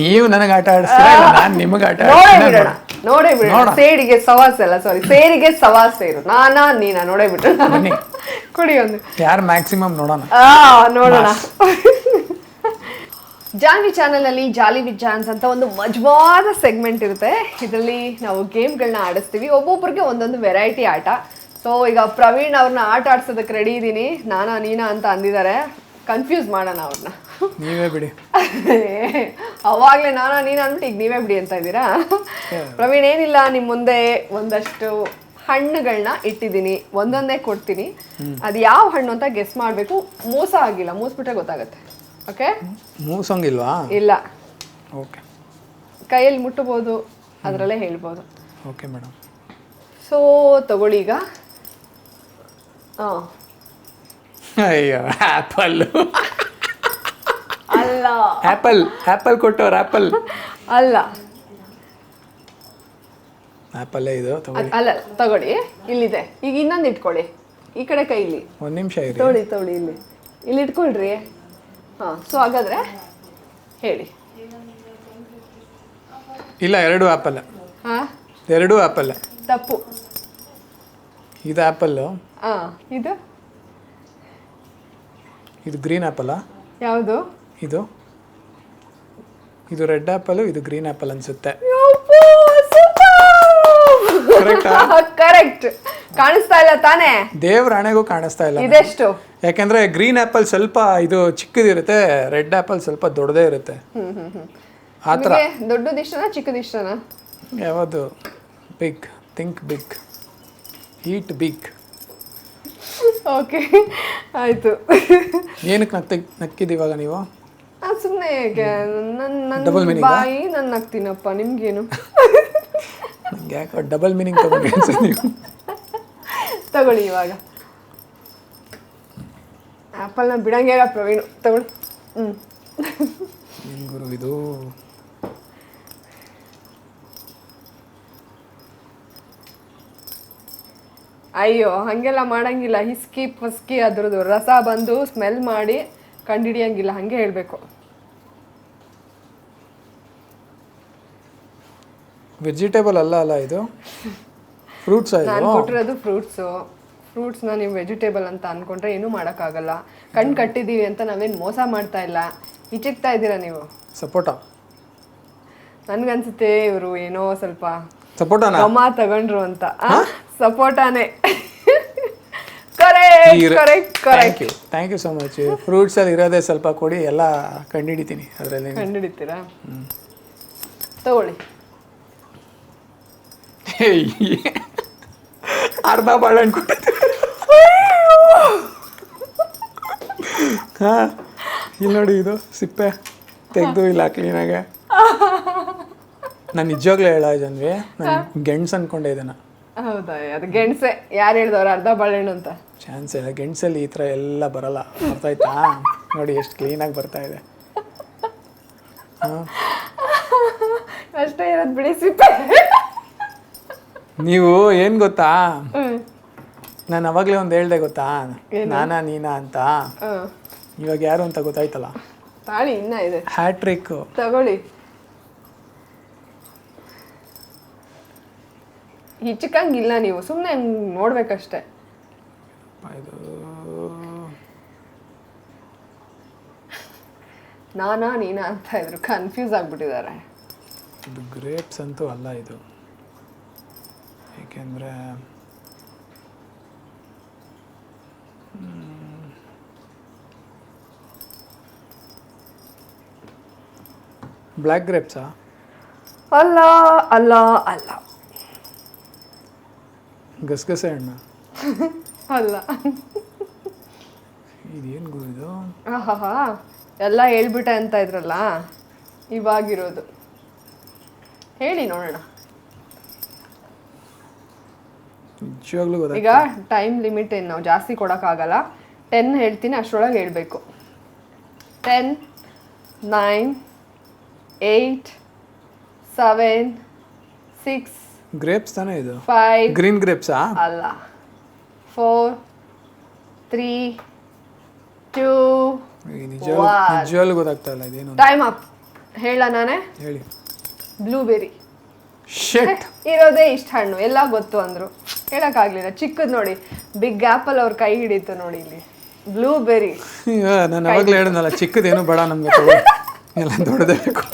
ನೀವು ನನಗೆ ಆಟ ಆಡಿಸ್ತೀರಾ, ನಾನು ನಿಮಗೆ ಆಟ ನೋಡೇ ಬಿಡೋಣ. ಸೇಡಿಗೆ ಸವಾಸ ಅಲ್ಲ, ಸಾರಿ, ಸೇರಿಗೆ ಸವಾಸ ಇರು. ನೀನಾ ನೋಡೇ ಬಿಟ್ಟು ಕೊಡಿ ಒಂದು. ಯಾರು ಮ್ಯಾಕ್ಸಿಮಮ್ ನೋಡೋಣ. ನೋಡೋಣ. ಜಾನ್ವಿ ಚಾನಲಲ್ಲಿ ಜಾಲಿ ವಿತ್ ಜಾನ್ಸ್ ಅಂತ ಒಂದು ಮಜವಾದ ಸೆಗ್ಮೆಂಟ್ ಇರುತ್ತೆ. ಇದರಲ್ಲಿ ನಾವು ಗೇಮ್ಗಳನ್ನ ಆಡಿಸ್ತೀವಿ, ಒಬ್ಬೊಬ್ರಿಗೆ ಒಂದೊಂದು ವೆರೈಟಿ ಆಟ. ಸೊ ಈಗ ಪ್ರವೀಣ್ ಅವ್ರನ್ನ ಆಟ ಆಡ್ಸೋದಕ್ಕೆ ರೆಡಿ ಇದ್ದೀನಿ. ನೀನಾ ಅಂತ ಅಂದಿದ್ದಾರೆ. ಕನ್ಫ್ಯೂಸ್ ಮಾಡೋಣ ಅವ್ರನ್ನ. ನೀವೇ ಬಿಡಿ. ಅವಾಗಲೇ ನೀನಾ ಅಂದ್ಬಿಟ್ಟು ಈಗ ನೀವೇ ಬಿಡಿ ಅಂತ ಇದ್ದೀರಾ? ಪ್ರವೀಣ್, ಏನಿಲ್ಲ, ನಿಮ್ಮ ಮುಂದೆ ಒಂದಷ್ಟು ಹಣ್ಣುಗಳನ್ನ ಇಟ್ಟಿದ್ದೀನಿ, ಒಂದೊಂದೇ ಕೊಡ್ತೀನಿ. ಅದು ಯಾವ ಹಣ್ಣು ಅಂತ ಗೆಸ್ ಮಾಡಬೇಕು. ಮೋಸ ಆಗಿಲ್ಲ, ಮೋಸ್ಬಿಟ್ರೆ ಗೊತ್ತಾಗುತ್ತೆ. ಓಕೆ? ಮೂಸಂಗಿಲ್ವಾ? ಇಲ್ಲ. ಓಕೆ. ಕೈಯಲ್ಲಿ ಮುಟ್ಟಬಹುದು, ಅದರಲ್ಲೇ ಹೇಳ್ಬೋದು. Okay madam. ಸೊ ತಗೊಳ್ಳಿ ಈಗ. ಅಯ್ಯೋ, ಆ್ಯಪಲ್ ಅಲ್ಲ. ಆ್ಯಪಲ್ ಕೊಟ್ಟವ್ರು. ಆ್ಯಪಲ್ ಅಲ್ಲ. ಆ್ಯಪಲ್ಲೇ ಇದು. ಅಲ್ಲ, ತಗೊಳ್ಳಿ. ಇಲ್ಲಿದೆ. ಈಗ ಇನ್ನೊಂದು ಇಟ್ಕೊಳ್ಳಿ. ಈ ಕಡೆ ಕೈಲಿ. ಒಂದು ನಿಮಿಷ ಇರಿ. ತೊಳಿ ಇಲ್ಲಿ ಇಟ್ಕೊಳ್ರಿ. ಸೊ ಹಾಗಾದ್ರೆ ಹೇಳಿ. ಇಲ್ಲ, ಎರಡು ಆ್ಯಪಲ್. ಎರಡು ಆ್ಯಪಲ್. ತಪ್ಪು. ಇದು ಆ್ಯಪಲ್ಲು. ಇದು ಗ್ರೀನ್ ಆ್ಯಪಲ್ಲ? ಯಾವುದು? ಇದು ರೆಡ್ ಆ್ಯಪಲ್, ಇದು ಗ್ರೀನ್ ಆ್ಯಪಲ್ ಅನ್ಸುತ್ತೆ. ಕರೆಕ್ಟ್. ಕಾಣಿಸ್ತಾ ಇಲ್ಲ ತಾನೇ? ದೇವ್ರ ಹಣೆಗೂ ಕಾಣಿಸ್ತಾ ಇಲ್ಲ. ಇದೆಷ್ಟು? ಯಾಕೆಂದ್ರೆ ಗ್ರೀನ್ ಆ್ಯಪಲ್ ಸ್ವಲ್ಪ ಇದು ಚಿಕ್ಕದಿರುತ್ತೆ, ರೆಡ್ ಆ್ಯಪಲ್ ಸ್ವಲ್ಪ ದೊಡ್ಡದೇ ಇರುತ್ತೆ. ಆ ಥರ. ದೊಡ್ಡದಿಷ್ಟನಾ ಚಿಕ್ಕದಿಷ್ಟನಾ? ಯಾವುದು? ಬಿಗ್. ಥಿಂಕ್ ಬಿಗ್, ಈಟ್ ಬಿಗ್. ಓಕೆ, ಆಯ್ತು. ಏನಕ್ಕೆ ನಕ್ಕಿದ್ದೀವಾಗ ನೀವು? ಸುಮ್ಮನೆ Double ಬಾಯಿ ನನ್ನ ನಗ್ತೀನಪ್ಪ, ನಿಮ್ಗೇನು? ನಂಗೆ ಯಾಕೆ ಡಬಲ್ ಮೀನಿಂಗ್ ತಗೊಂಡು ಅನ್ಸುತ್ತೆ ನೀವು. ತಗೊಳ್ಳಿ ಇವಾಗ. ಆ್ಯಪಲ್ನ ಬಿಡಂಗಿಲ್ಲ ಪ್ರವೀಣ್, ತಗೊಳ್ಳಿ. ಗುರು ಇದು ಅಯ್ಯೋ, ಹಂಗೆಲ್ಲ ಮಾಡಂಗಿಲ್ಲ. ಹಿಸ್ಕಿ ಪಸ್ಕಿ ಅದ್ರದ್ದು ರಸ ಬಂದು ಸ್ಮೆಲ್ ಮಾಡಿ ಕಂಡಿಡಿಯಂಗಿಲ್ಲ, ಹಂಗೆ ಹೇಳ್ಬೇಕು. ವೆಜಿಟೇಬಲ್ ಅಲ್ಲ ಇದು, ಫ್ರೂಟ್ಸ್. ನಾನು ಕೊಟ್ಟಿರೋದು ಫ್ರೂಟ್ಸ್ನ ನೀವು ವೆಜಿಟೇಬಲ್ ಅಂತ ಅನ್ಕೊಂಡ್ರೆ ಏನೂ ಮಾಡೋಕ್ಕಾಗಲ್ಲ. ಕಣ್ಣು ಕಟ್ಟಿದ್ದೀವಿ ಅಂತ ನಾವೇನು ಮೋಸ ಮಾಡ್ತಾ ಇಲ್ಲ, ಹಿಚಿಕ್ತಾ ಇದ್ದೀರಾ ನೀವು. ಸಪೋಟ. ನನ್ಗನ್ಸುತ್ತೆ ಇವರು ಏನೋ ಸ್ವಲ್ಪ ಸಪೋಟನ ಗಮ ತಗೊಂಡ್ರು ಅಂತ. ಸಪೋಟಾನೇ. Correct. Thank you so much. ಫ್ರೂಟ್ಸಲ್ಲಿ ಇರೋದೇ ಸ್ವಲ್ಪ ಕೊಡಿ, ಎಲ್ಲ ಕಂಡುಹಿಡಿತೀನಿ ಅದರಲ್ಲಿ. ಕಂಡುಹಿಡಿತೀರಾ? ತಗೊಳ್ಳಿ. ಅರ್ಧ ಬಾಳೆಹಣ್ಣು ಕೊಟ್ಟಿದ್ದೆ. ಹಾಂ, ಇಲ್ಲಿ ನೋಡಿ, ಇದು ಸಿಪ್ಪೆ ತೆಗೆದು ಇಲ್ಲ ಕ್ಲೀನಾಗೆ. ನಾನು ನಿಜವಾಗ್ಲೂ ಹೇಳೋ ಜನ್ವಿ, ನಾನು ಗೆಣಸು ಅನ್ಕೊಂಡೆ ಇದನ್ನು. ಹೌದಾ, ಅದು ಗೆಣಸೆ. ಯಾರು ಹೇಳಿದವ್ರು ಅರ್ಧ ಬಾಳೆಹಣ್ಣು ಅಂತ? ಚಾನ್ಸ್ ಇಲ್ಲ, ಗೆಣಸಲ್ಲಿ ಈ ಥರ ಎಲ್ಲ ಬರಲ್ಲ. ಬರ್ತಾಯ್ತಾ? ನೋಡಿ ಎಷ್ಟು ಕ್ಲೀನಾಗಿ ಬರ್ತಾ ಇದೆ. ಅಷ್ಟೇ ಇರೋದು ಬಿಡಿ ಸಿಪ್ಪೆ. ನೀವು ಏನು ಗೊತ್ತಾ, ನಾನು ಅವಾಗಲೇ ಒಂದು ಹೇಳ್ದೆ ಗೊತ್ತಾ, ನೀನಾ ಅಂತ. ಇವಾಗ ಯಾರು ಅಂತ ಗೊತ್ತಾಯ್ತಲ್ಲ. ತಾಳಿ ಇನ್ನ ಇದೆ, ಹ್ಯಾಟ್ರಿಕ್ ತಗೊಳ್ಳಿ. ಹಿಚ್ಚಕಂಗಿಲ್ಲ, ನೀವು ಸುಮ್ಮನೆ ನೋಡ್ಬೇಕಷ್ಟೆ. ಇದು ನೀನಾ ಅಂತ ಇದ್ರು, ಕನ್ಫ್ಯೂಸ್ ಆಗ್ಬಿಟ್ಟಿದ್ದಾರೆ. ಇದು ಗ್ರೇಪ್ಸ್ ಅಂತೂ ಅಲ್ಲ ಇದು, ಏಕೆಂದರೆ ಬ್ಲ್ಯಾಕ್ ಗ್ರೇಪ್ಸಾ? ಅಲ್ಲ ಅಲ್ಲ ಅಲ್ಲ. ಗಸಗಸೆ ಹಣ್ಣು? ಅಲ್ಲ. ಇದೇನು ಗುರು ಇದು? ಆಹಾ, ಎಲ್ಲ ಹೇಳ್ಬಿಟ್ಟೆ ಅಂತ ಇದ್ರಲ್ಲ, ಇವಾಗಿರೋದು ಹೇಳಿ ನೋಡೋಣ. ನಿಜವಾಗ್ಲೂ ಈಗ ಟೈಮ್ ಲಿಮಿಟ್ ಏನು ನಾವು ಜಾಸ್ತಿ ಕೊಡೋಕ್ಕಾಗಲ್ಲ. 10 ಹೇಳ್ತೀನಿ, ಅಷ್ಟರೊಳಗೆ ಹೇಳ್ಬೇಕು. 10, 9, 8, 7, 6. ಗ್ರೇಪ್ಸ್ ತಾನೇ ಇದು? 5. ಗ್ರೀನ್ ಗ್ರೇಪ್ಸಾ? ಅಲ್ಲ. 4, 3, 2, ನಿಜವಾಗ್ಲೂ ಗೊತ್ತಾಗ್ತಾ ಇಲ್ಲ ಇದೇನು. Time up. ಹೇಳ ನಾನೇ? ಹೇಳಿ. ಬ್ಲೂಬೆರಿ. ಶೆಟ್ ಇರೋದೇ ಇಷ್ಟ ಹಣ್ಣು, ಎಲ್ಲ ಗೊತ್ತು ಅಂದ್ರು, ಹೇಳಕ್ಕಾಗ್ಲಿಲ್ಲ. ಚಿಕ್ಕದ್ ನೋಡಿ, ಬಿಗ್ ಆಪಲ್ ಅವ್ರ ಕೈ ಹಿಡಿತು ನೋಡಿ ಇಲ್ಲಿ. ಬ್ಲೂಬೆರಿ. ನಾನು ಅವಾಗಲೇ ಹೇಳಿದ್ನಲ್ಲ, ಚಿಕ್ಕದೇನು ಬೇಡ ನಮ್ಗೆ, ತಗೋ ಎಲ್ಲ ದೊಡ್ಡದೇ ಬೇಕು.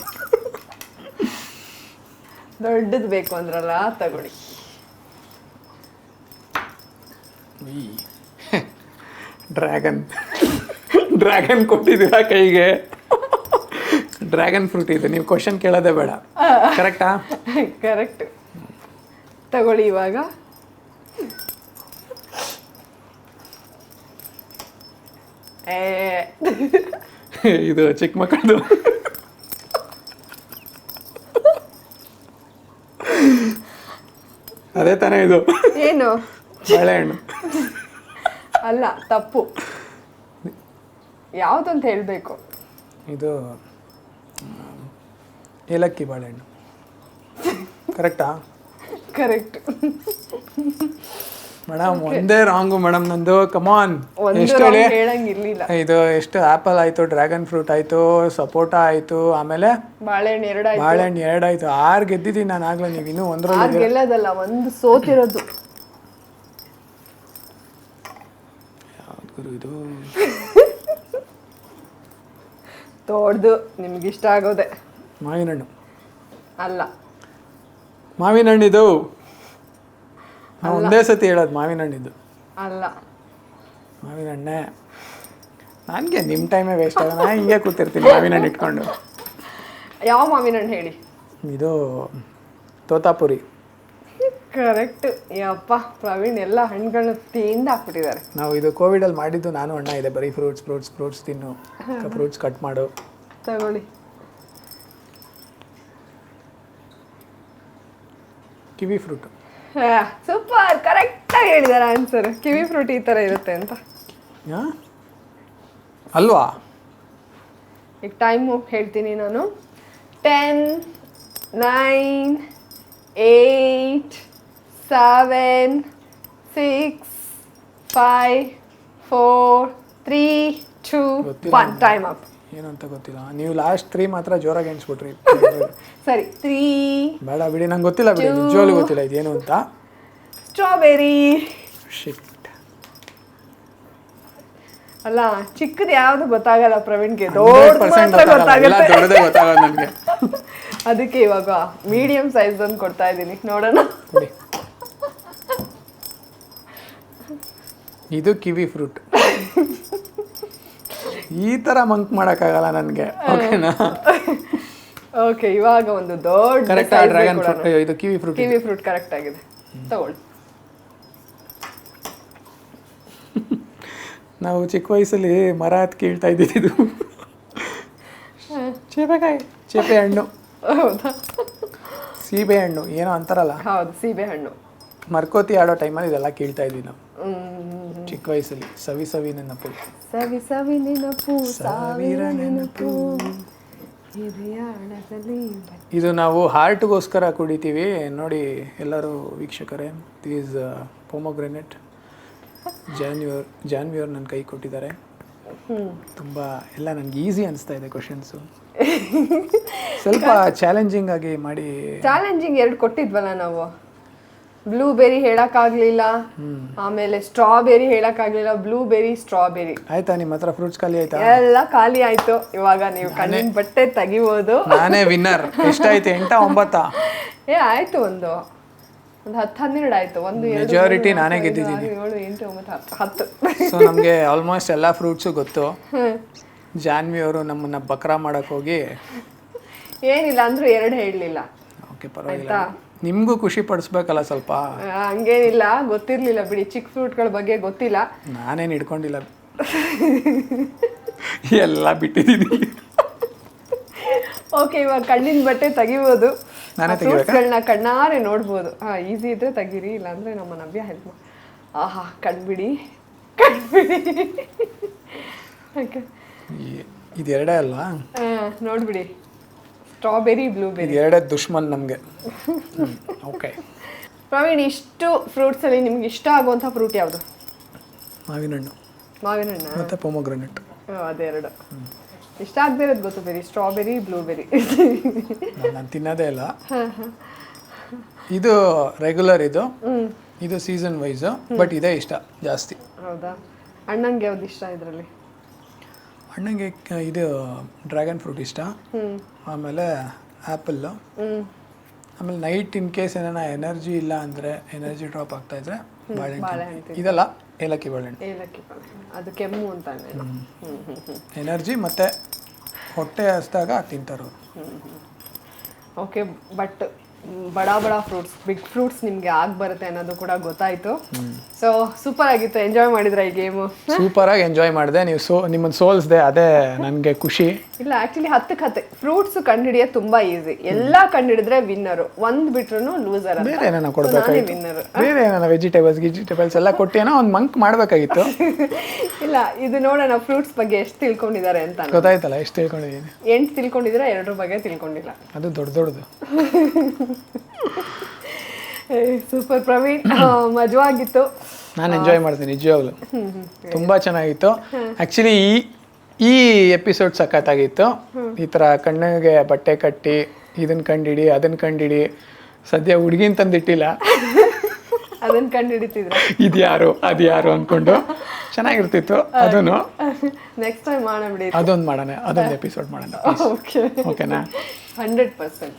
ದೊಡ್ಡದು ಬೇಕು ಅಂದ್ರಲ್ಲ, ತಗೊಳ್ಳಿ. ಡ್ರ್ಯಾಗನ್ ಕೊಟ್ಟಿದ್ದೀರಾ ಕೈಗೆ. ಡ್ರ್ಯಾಗನ್ ಫ್ರೂಟ್ ಇದೆ, ನೀವು ಕ್ವಶನ್ ಕೇಳೋದೇ ಬೇಡ. ಕರೆಕ್ಟಾ? ಕರೆಕ್ಟ್. ತಗೊಳ್ಳಿ ಇವಾಗ. ಇದು ಚಿಕ್ಕ ಮಕ್ಕಳದು. ಅದೇ ತಾನೇ ಇದು? ಏನು? ಬಾಳೆಹಣ್ಣು. ಅಲ್ಲ, ತಪ್ಪು. ಯಾವ್ದಂತ ಹೇಳ್ಬೇಕು. ಇದು ಏಲಕ್ಕಿ ಬಾಳೆಹಣ್ಣು. ಕರೆಕ್ಟಾ? ಕರೆಕ್ಟ್. ಮೇಡಮ್ ಒಂದೇ ರಾಂಗು ಮೇಡಮ್ ನಂದು. ಕಮಾನ್. ಎಷ್ಟು ಹೇಳಂಗಿರ್ಲಿಲ್ಲ. ಇದು ಎಷ್ಟು ಆಪಲ್ ಆಯ್ತು, ಡ್ರ್ಯಾಗನ್ ಫ್ರೂಟ್ ಆಯ್ತು, ಸಪೋಟಾ ಆಯ್ತು, ಆಮೇಲೆ ಬಾಳೆಹಣ್ಣು 2 ಆಯ್ತು. ಬಾಳೆಹಣ್ಣು 2 ಆಯ್ತು. 6 ಗೆದ್ದಿದ್ದೀನಿ ನಾನು ಆಗ್ಲೇ. ನೀವು ಇನ್ನೂ 1 ಗೆಲ್ಲೋದಲ್ಲ, 1 ಸೋತಿರೋದು. ಯಾವ್ದು ಗುರು ಇದು? ದೊಡ್ಡದು, ನಿಮ್ಗಿಷ್ಟ ಆಗೋದೆ. ಮಾವಿನ ಹಣ್ಣು? ಅಲ್ಲ. ಮಾವಿನ ಹಣ್ಣಿದು? ನಾವು ಒಂದೇ ಸತಿ ಹೇಳೋದು ಮಾವಿನ ಹಣ್ಣಿದ್ದು. ಅಲ್ಲ. ಮಾವಿನ ಹಣ್ಣೆ. ನನಗೆ ನಿಮ್ಮ ಟೈಮೇ ವೇಸ್ಟ್ ಆಗ, ನಾನು ಹಿಂಗೆ ಕೂತಿರ್ತೀನಿ ಮಾವಿನ ಹಣ್ಣು ಇಟ್ಕೊಂಡು. ಯಾವ ಮಾವಿನ ಹಣ್ಣು ಹೇಳಿ. ಇದು ತೋತಾಪುರಿ. ಕರೆಕ್ಟ್. ಯಪ್ಪ, ಪ್ರವೀಣ್ ಎಲ್ಲ ಹಣ್ಣುಗಳನ್ನ ತಿಂದು ಹಾಕ್ಬಿಟ್ಟಿದ್ದಾರೆ. ನಾವು ಇದು ಕೋವಿಡಲ್ಲಿ ಮಾಡಿದ್ದು. ನಾನು ಅಣ್ಣ ಇದೆ, ಬರೀ ಫ್ರೂಟ್ಸ್ ತಿನ್ನು, ಫ್ರೂಟ್ಸ್ ಕಟ್ ಮಾಡು. ತಗೊಳ್ಳಿ. Kiwi fruit. ಸೂಪರ್, ಕರೆಕ್ಟಾಗಿ ಹೇಳಿದಾರೆ ಆನ್ಸರ್. ಕಿವಿ ಫ್ರೂಟ್ ಈ ಥರ ಇರುತ್ತೆ ಅಂತ. ಅಲ್ವಾ? ಈಗ ಟೈಮು ಹೇಳ್ತೀನಿ ನಾನು. 10, 9, 8, 7, 6, 5, 4, 3, 2, 1. Time up. ಏನು ಅಂತ ಗೊತ್ತಿಲ್ಲ. ನೀವು ಲಾಸ್ಟ್ 3 ಮಾತ್ರ ಜೋರಾಗಿ ಎಣಿಸ್ಬಿಟ್ರಿ. ಸರಿ. 3. ಬೇಡ ಬಿಡಿ, ನಂಗೆ ಗೊತ್ತಿಲ್ಲ ಬಿಡಿ, ನಿಜವಾಗ್ಲೂ ಗೊತ್ತಿಲ್ಲ ಇದೇನು ಅಂತ. ಸ್ಟ್ರಾಬೆರಿ. ಶಿಟ್. ಅಲ್ಲ, ಚಿಕ್ಕದು ಯಾವ್ದು ಗೊತ್ತಾಗಲ್ಲ ಪ್ರವೀಣ್ಗೆ, 100% ಗೊತ್ತಾಗುತ್ತೆ. ದೊಡ್ಡದೇ ಗೊತ್ತಾಗಲ್ಲ ನನಗೆ. ಅದಕ್ಕೆ ಇವಾಗ ಮೀಡಿಯಂ ಸೈಜ್ ಒಂದು ಕೊಡ್ತಾ ಇದ್ದೀನಿ, ನೋಡೋಣ. ಇದು ಕಿವಿ ಫ್ರೂಟ್. ಈ ತರ ಮಂಕ್ ಮಾಡಕ್ಕಾಗಲ್ಲ ನನಗೆ. ಓಕೆನಾ? ಓಕೆ, ಇವಾಗ ಒಂದು ದೊಡ್ಡ ಕರೆಕ್ಟ್. ಡ್ರ್ಯಾಗನ್ ಫ್ರೂಟ್, ಇದು kiwi fruit. Kiwi fruit correct ಆಗಿದೆ. ತಗೊಳ್ಳಿ. ನಾವು ಚಿಕ್ಕ ವಯಸ್ಸಲ್ಲಿ ಮರ ಹತ್ತು ಕೀಳ್ತಾ ಇದ್ದಿದ್ದು ಚೇಪೆ ಹಣ್ಣು, ಹೌದಾ? ಸೀಬೆ ಹಣ್ಣು ಏನೋ ಅಂತಾರಲ್ಲ, ಹೌದು, ಸೀಬೆ ಹಣ್ಣು. ಮರ್ಕೋತಿ ಆಡೋ ಟೈಮಲ್ಲಿ ಇದೆಲ್ಲ ಕೀಳ್ತಾ ಇದ್ವಿ ನಾವು ಚಿಕ್ಕ ವಯಸ್ಸಲ್ಲಿ. ಸವಿ ಸವಿ ನೆನಪು, ಸವಿ ಸವಿ ನೆನಪು, ಸಾವಿರ ನೆನಪು, ಹೃದಯಾಳದಲ್ಲಿ. ಇದು ನಾವು ಹಾರ್ಟ್ಗೋಸ್ಕರ ಕುಡಿತೀವಿ ನೋಡಿ ಎಲ್ಲರೂ ವೀಕ್ಷಕರೇ. Is pomegranate. ಜಾನ್ವಿಯವ್ರು ನನ್ನ ಕೈ ಕೊಟ್ಟಿದ್ದಾರೆ. ತುಂಬ ಎಲ್ಲ ನನಗೆ ಈಸಿ ಅನಿಸ್ತಾ ಇದೆ ಕ್ವಶನ್ಸು. ಸ್ವಲ್ಪ ಚಾಲೆಂಜಿಂಗ್ ಆಗಿ ಮಾಡಿ. ಚಾಲೆಂಜಿಂಗ್ 2 ಕೊಟ್ಟಿದ್ವಲ್ಲ ನಾವು. ಬ್ಲೂಬೆರಿ ಹೇಳಕ್ಕಾಗ್ಲಿಲ್ಲ, ಆಮೇಲೆ ಸ್ಟ್ರಾಬೆರಿ ಹೇಳಕ್ಕಾಗ್ಲಿಲ್ಲ, ಬ್ಲೂಬೆರಿ, ಸ್ಟ್ರಾಬೆರಿ. ಆಯ್ತಾ ನಿಮ್ಮ ಹತ್ರ ಫ್ರೂಟ್ಸ್ ಖಾಲಿ ಆಯ್ತಾ? ಎಲ್ಲ ಖಾಲಿ ಆಯ್ತು. ಇವಾಗ ನೀವು ಕಣ್ಣಿನ ಬಟ್ಟೆ ತೆಗಿಬೋದು. ನಾನೇ ವಿನ್ನರ್. ಎಷ್ಟಾಯ್ತು? 8 9? ಆಯ್ತು, ಒಂದು 10-12 ಆಯ್ತು. ಒಂದು ಮೆಜಾರಿಟಿ ನಾನೇ ಗೆದ್ದಿದ್ದೀನಿ. 7 8 9 10. ಸೊ ನಮಗೆ ಆಲ್ಮೋಸ್ಟ್ ಎಲ್ಲ ಫ್ರೂಟ್ಸು ಗೊತ್ತು. ಜಾನ್ವಿ ಅವರು ನಮ್ಮನ್ನ ಬಕ್ರಾ ಮಾಡಕ್ ಹೋಗಿ ಏನಿಲ್ಲ ಅಂದ್ರೂ 2 ಹೇಳಲಿಲ್ಲ. ಓಕೆ, ಪರವಾಗಿಲ್ಲ. ನಿಮಗೂ ಖುಷಿ ಪಡಿಸ್ಬೇಕಲ್ಲ ಸ್ವಲ್ಪ. ಹಂಗೇನಿಲ್ಲ, ಗೊತ್ತಿರ್ಲಿಲ್ಲ ಬಿಡಿ. ಚಿಕ್ಕ ಫ್ರೂಟ್ಗಳ ಬಗ್ಗೆ ಗೊತ್ತಿಲ್ಲ. ನಾನೇನು ಹಿಡ್ಕೊಂಡಿಲ್ಲ, ಎಲ್ಲ ಬಿಟ್ಟಿದ್ದೀನಿ. ಓಕೆ, ಇವಾಗ ಕಣ್ಣಿನ ಬಟ್ಟೆ ತೆಗಿಬೋದು. ನಾನೇ ಫ್ರೂಟ್ಸ್ಗಳನ್ನ ಕಣ್ಣಾರೆ ನೋಡ್ಬೋದು. ಈಸಿ ಇದ್ರೆ ತೆಗೀರಿ, ಇಲ್ಲಾಂದ್ರೆ ನಮ್ಮ ನವ್ಯ ಹೆಲ್ಪ್. ಆಹಾ, ಕಣ್ಬಿಡಿ. ಇದೆರಡೇ ಅಲ್ವಾ? ನೋಡ್ಬಿಡಿ, ಸ್ಟ್ರಾಬೆರಿ, ಬ್ಲೂಬೆರಿ. ಇದೆರಡೇ ದುಶ್ಮನ್ ನಮಗೆ. ಓಕೆ ಪ್ರವೀಣ್, ಇಷ್ಟು ಫ್ರೂಟ್ಸಲ್ಲಿ ನಿಮ್ಗೆ ಇಷ್ಟ ಆಗುವಂಥ ಫ್ರೂಟ್ ಯಾವುದು? ಮಾವಿನ ಹಣ್ಣು. ಮಾವಿನ ಹಣ್ಣು ಮತ್ತೆ ಪೊಮೊಗ್ರೆನೇಟ್. ಅದೆರಡು ಇಷ್ಟ ಆಗದೆ ಇರೋದು ಗೊತ್ತು. ಬೇರೆ ಸ್ಟ್ರಾಬೆರಿ, ಬ್ಲೂಬೆರಿ ನಾನು ತಿನ್ನೋದೇ ಇಲ್ಲ. ಇದು ರೆಗ್ಯುಲರ್, ಇದು ಸೀಸನ್ ವೈಸು, ಬಟ್ ಇದೇ ಇಷ್ಟ ಜಾಸ್ತಿ. ಹೌದಾ? ಅಣ್ಣಂಗೆ ಯಾವ್ದು ಇಷ್ಟ ಇದರಲ್ಲಿ? ಅಣ್ಣಂಗೆ ಇದು ಡ್ರ್ಯಾಗನ್ ಫ್ರೂಟ್ ಇಷ್ಟ, ಆಮೇಲೆ ಆ್ಯಪಲ್ಲು, ಆಮೇಲೆ ನೈಟ್ ಇನ್ ಕೇಸ್ ಏನಾರ ಎನರ್ಜಿ ಇಲ್ಲ ಅಂದರೆ, ಎನರ್ಜಿ ಡ್ರಾಪ್ ಆಗ್ತಾ ಇದ್ರೆ ಬಾಳೆಹಣ್ಣು. ಇದೆಲ್ಲ ಏಲಕ್ಕಿ ಬಾಳೆಹಣ್ಣು. ಏಲಕ್ಕಿ ಬಾಳೆಹಣ್ಣು, ಅದು ಕೆಮ್ಮು ಅಂತಾನೆ. ಎನರ್ಜಿ ಮತ್ತು ಹೊಟ್ಟೆ ಹಸ್ದಾಗ ತಿಂತಾರೆ. ಓಕೆ, ಬಟ್ ಬಡ ಫ್ರೂಟ್ಸ್, ಬಿಗ್ ಫ್ರೂಟ್ಸ್ ನಿಮಗೆ ಬರುತ್ತೆ ಅನ್ನೋದು ಕೂಡ ಗೊತ್ತಾಯ್ತು. ಸೊ ಸೂಪರ್ ಆಗಿತ್ತು. ಎಂಜಾಯ್ ಮಾಡಿದ್ರ ಈ ಗೇಮು? ಸೂಪರ್ ಆಗಿ ಎಂಜಾಯ್ ಮಾಡಿದೆ. ನೀವು ನಿಮ್ಮನ್ನು ಸೋಲ್ಸ್ದೆ, ಅದೇ ನನಗೆ ಖುಷಿ. ಇಲ್ಲ, ಆಕ್ಚುಲಿ 10 ಫ್ರೂಟ್ಸ್ ಕಂಡುಹಿಡಿಯೋದು ತುಂಬಾ ಈಸಿ. ಎಲ್ಲಾ ಕಂಡುಹಿಡಿದ್ರೆ ವಿನ್ನರು, ಒಂದ್ ಬಿಟ್ರು ಲೂಸರ್. ಬೇರೆ ಏನಾರ ಕೊಡ್ಬೇಕಾಗಿತ್ತು, ವಿನ್ನರ್. ಬೇರೆ ಏನಾರ ವೆಜಿಟೇಬಲ್ಸ್ ಎಲ್ಲ ಕೊಟ್ಟೇನೋ ಒಂದು ಮಂಕ್ ಮಾಡಬೇಕಾಗಿತ್ತು. ಇಲ್ಲ, ಇದು ನೋಡೋಣ ಫ್ರೂಟ್ಸ್ ಬಗ್ಗೆ ಎಷ್ಟು ತಿಳ್ಕೊಂಡಿದ್ದಾರೆ ಅಂತ. ಗೊತ್ತಾಯ್ತಲ್ಲ ಎಷ್ಟು ತಿಳ್ಕೊಂಡಿದ್ದೀನಿ. 8 ತಿಳ್ಕೊಂಡಿದ್ರೆ 2 ಬಗ್ಗೆ ತಿಳ್ಕೊಂಡಿಲ್ಲ. ಅದು ದೊಡ್ಡದು. ಸೂಪರ್ ಪ್ರವೀಣ್, ಮಜವಾಗಿತ್ತು. ನಾನು ಎಂಜಾಯ್ ಮಾಡ್ತೀನಿ ನಿಜವಾಗ್ಲು. ತುಂಬಾ ಚೆನ್ನಾಗಿತ್ತು. ಆ್ಯಕ್ಚುಲಿ ಈ ಎಪಿಸೋಡ್ ಸಖತ್ತಾಗಿತ್ತು. ಈ ಥರ ಕಣ್ಣಿಗೆ ಬಟ್ಟೆ ಕಟ್ಟಿ ಇದನ್ನ ಕಂಡಿಡಿ ಅದನ್ನ ಕಂಡಿಡಿ. ಸದ್ಯ ಹುಡುಗಿನ ತಂದಿಟ್ಟಿಲ್ಲ, ಅದನ್ನ ಕಂಡುಹಿಡಿತಿದ್ರೆ ಇದ್ಯಾರು ಅದ್ಯಾರು ಅಂದ್ಕೊಂಡು ಚೆನ್ನಾಗಿರ್ತಿತ್ತು. ಅದನ್ನು ನೆಕ್ಸ್ಟ್ ಟೈಮ್ ಮಾಡೋಣ ಬಿಡಿ. ಅದೊಂದು ಎಪಿಸೋಡ್ ಮಾಡೋಣ. ಓಕೆನಾ? 100%